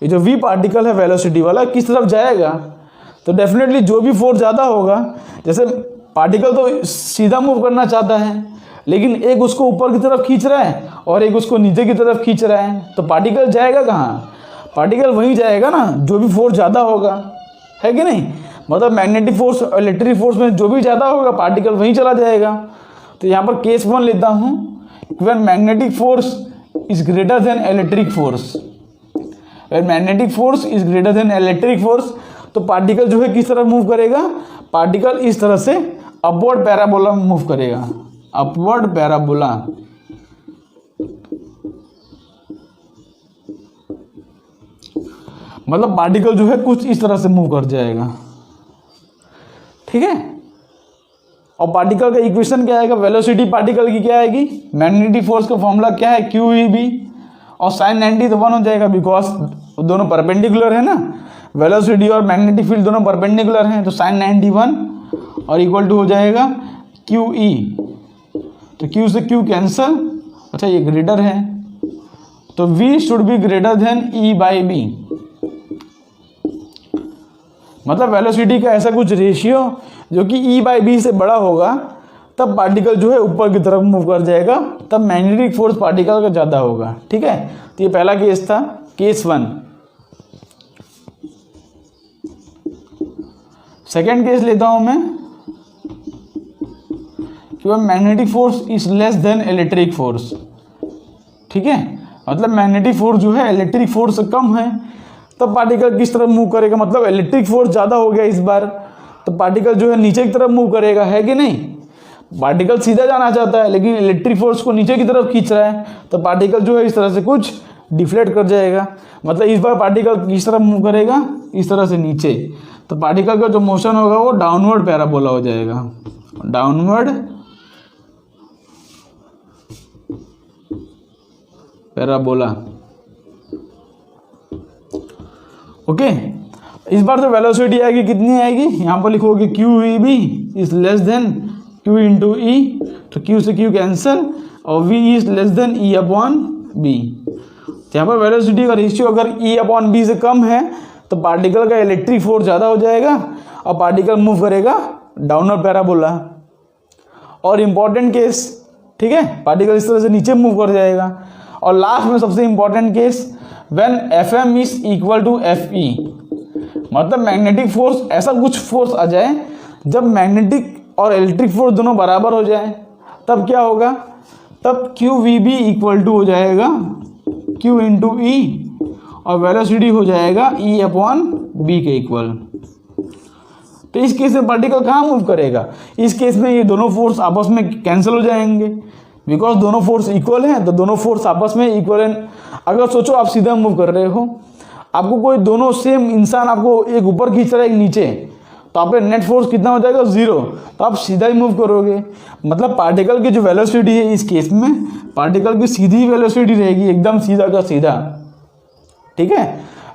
ये जो v पार्टिकल है वेलोसिटी वाला किस तरफ जाएगा? तो डेफिनेटली जो भी फोर्स ज़्यादा होगा, जैसे पार्टिकल तो सीधा मूव करना चाहता है लेकिन एक उसको ऊपर की तरफ खींच रहा है और एक उसको नीचे की तरफ खींच रहा है, तो पार्टिकल जाएगा कहाँ? पार्टिकल वहीं जाएगा ना जो भी फोर्स ज़्यादा होगा, है कि नहीं? मतलब मैग्नेटिक फोर्स और इलेक्ट्रिक फोर्स में जो भी ज़्यादा होगा पार्टिकल वहीं चला जाएगा। तो यहाँ पर केस 1 लेता हूँ, when magnetic force is greater than electric force. When magnetic force is greater than electric force, तो पार्टिकल जो है किस तरफ मूव करेगा? पार्टिकल इस तरह से अपवर्ड पैराबोला में मूव करेगा, अपवर्ड पैराबोला। मतलब पार्टिकल जो है कुछ इस तरह से मूव कर जाएगा, ठीक है। और पार्टिकल का इक्वेशन क्या आएगा? वेलोसिटी पार्टिकल की क्या आएगी? मैग्नेटिक फोर्स का फॉर्मूला क्या है? QEB, और साइन 90 तो 1 हो जाएगा बिकॉज दोनों परपेंडिकुलर है ना, वेलोसिटी और मैग्नेटिक फील्ड दोनों परपेंडिकुलर हैं, तो साइन 91 और इक्वल टू हो जाएगा QE। तो Q से Q कैंसल, अच्छा ये ग्रेटर है तो V should be greater than E/B। मतलब वेलोसिटी का ऐसा कुछ रेशियो जो कि E/B से बड़ा होगा तब पार्टिकल जो है ऊपर की तरफ मूव कर जाएगा, तब मैग्नेटिक फोर्स पार्टिकल का ज़्यादा होगा, ठीक है। तो ये पहला केस था, केस 1। सेकेंड केस लेता हूं मैं कि वह magnetic force is less than electric force, ठीक है। मतलब मैग्नेटिक फोर्स जो है इलेक्ट्रिक फोर्स से कम है, तब पार्टिकल किस तरफ मूव करेगा? मतलब इलेक्ट्रिक फोर्स ज़्यादा हो गया इस बार, तो पार्टिकल जो है नीचे की तरफ मूव करेगा, है कि नहीं? पार्टिकल सीधा जाना चाहता है लेकिन इलेक्ट्रिक फोर्स को नीचे की तरफ खींच रहा है, तो पार्टिकल जो है इस तरह से कुछ डिफ्लेक्ट कर जाएगा। मतलब इस बार पार्टिकल किस तरफ मूव करेगा? इस तरह से नीचे, तो पार्टिकल का जो मोशन होगा वो डाउनवर्ड पैराबोला हो जाएगा, डाउनवर्ड पैराबोला। ओके, इस बार तो वेलोसिटी आएगी, कितनी आएगी? यहाँ पर लिखोगे QEB is less than Q into E, तो Q से Q कैंसल और V is less than E/B। तो यहाँ पर वेलोसिटी का रेशियो अगर E/B से कम है तो पार्टिकल का इलेक्ट्रिक फोर्स ज़्यादा हो जाएगा और पार्टिकल मूव करेगा डाउनवर्ड पैराबोला। और इम्पॉर्टेंट केस, ठीक है, पार्टिकल इस तरह से नीचे मूव कर जाएगा। और लास्ट में सबसे important case, when FM is equal to FE। मतलब मैग्नेटिक फोर्स, ऐसा कुछ फोर्स आ जाए जब मैग्नेटिक और इलेक्ट्रिक फोर्स दोनों बराबर हो जाए, तब क्या होगा? तब QVB इक्वल टू हो जाएगा Q इंटू E और वेलोसिटी हो जाएगा E/B के इक्वल। तो इस केस में पार्टिकल कहाँ मूव करेगा? इस केस में ये दोनों फोर्स आपस में कैंसिल हो जाएंगे, बिकॉज दोनों फोर्स इक्वल हैं, तो दोनों फोर्स आपस में इक्वल हैं। अगर सोचो आप सीधा मूव कर रहे हो, आपको कोई दोनों सेम इंसान आपको एक ऊपर खींच रहा है एक नीचे, तो आप पे नेट फोर्स कितना हो जाएगा? 0, तो आप सीधा ही मूव करोगे। मतलब पार्टिकल की जो वेलोसिटी है इस केस में, पार्टिकल की सीधी वेलोसिटी रहेगी, एकदम सीधा का सीधा, ठीक है।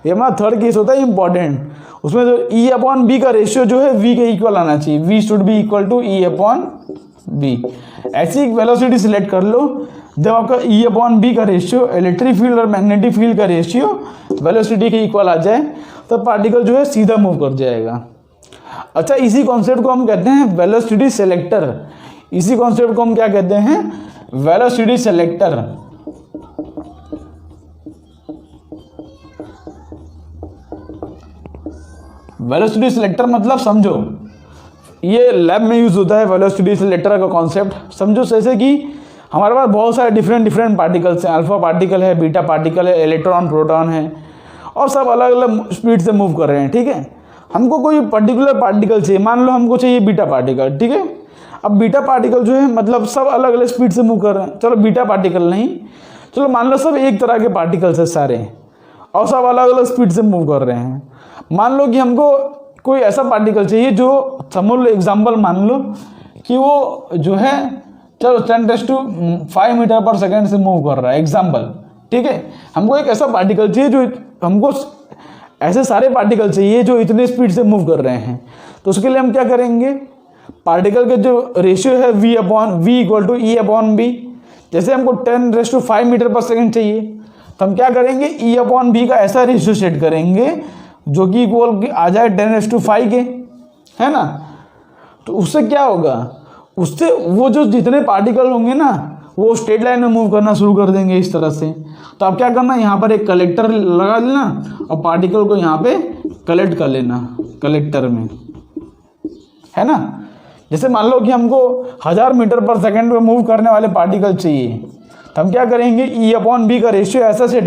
ये हमारा थर्ड केस होता है इंपॉर्टेंट, उसमें जो E/B का रेशियो जो है V के इक्वल आना चाहिए, V should be equal to E/B। ऐसी एक वेलोसिटी सिलेक्ट कर लो जब आपका E/B का रेशियो इलेक्ट्रिक फील्ड और मैग्नेटिक फील्ड का रेशियो वेलोसिटी के इक्वल आ जाए, तब पार्टिकल जो है सीधा मूव कर जाएगा। अच्छा, इसी कॉन्सेप्ट को हम कहते हैं वेलोसिटी सेलेक्टर। इसी कॉन्सेप्ट को हम क्या कहते हैं? Velocity selector. वेलोसिटी सिलेक्टर मतलब समझो, ये लैब में यूज होता है वेलोसिटी सिलेक्टर का कॉन्सेप्ट। समझो जैसे कि हमारे पास बहुत सारे डिफरेंट पार्टिकल्स हैं, अल्फा पार्टिकल है, बीटा पार्टिकल है, इलेक्ट्रॉन प्रोटॉन है, और सब अलग अलग स्पीड से मूव कर रहे हैं, ठीक है। हमको कोई पर्टिकुलर पार्टिकल चाहिए, मान लो हमको चाहिए बीटा पार्टिकल, ठीक है। अब बीटा पार्टिकल जो है मतलब सब अलग अलग स्पीड से मूव कर रहे हैं, चलो बीटा पार्टिकल नहीं, चलो मान लो सब एक तरह के पार्टिकल्स है सारे और सब अलग अलग स्पीड से मूव कर रहे हैं। मान लो कि हमको कोई ऐसा पार्टिकल चाहिए जो, समझ लो एग्जाम्पल मान लो कि वो जो है चलो 10⁵ मीटर पर सेकेंड से मूव कर रहा है, एग्जाम्पल, ठीक है। हमको एक ऐसा पार्टिकल चाहिए जो, हमको ऐसे सारे पार्टिकल चाहिए जो इतने स्पीड से मूव कर रहे हैं। तो उसके लिए हम क्या करेंगे, पार्टिकल के जो रेशियो है v इक्वल टू E/b, जैसे हमको 10⁵ मीटर पर सेकेंड चाहिए तो हम क्या करेंगे, E/b का ऐसा रेशियो सेट करेंगे जो कि इक्वल आ जाए 10⁵ के, है ना। तो उससे क्या होगा, उससे वो जो जितने पार्टिकल होंगे ना वो स्ट्रेट लाइन में मूव करना शुरू कर देंगे इस तरह से। तो आप क्या करना, यहाँ पर एक कलेक्टर लगा लेना और पार्टिकल को यहाँ पे कलेक्ट कर लेना कलेक्टर में, है ना। जैसे मान लो कि हमको 1000 मीटर पर सेकेंड में मूव करने वाले पार्टिकल चाहिए, तो हम क्या करेंगे, E/b का रेशियो ऐसा सेट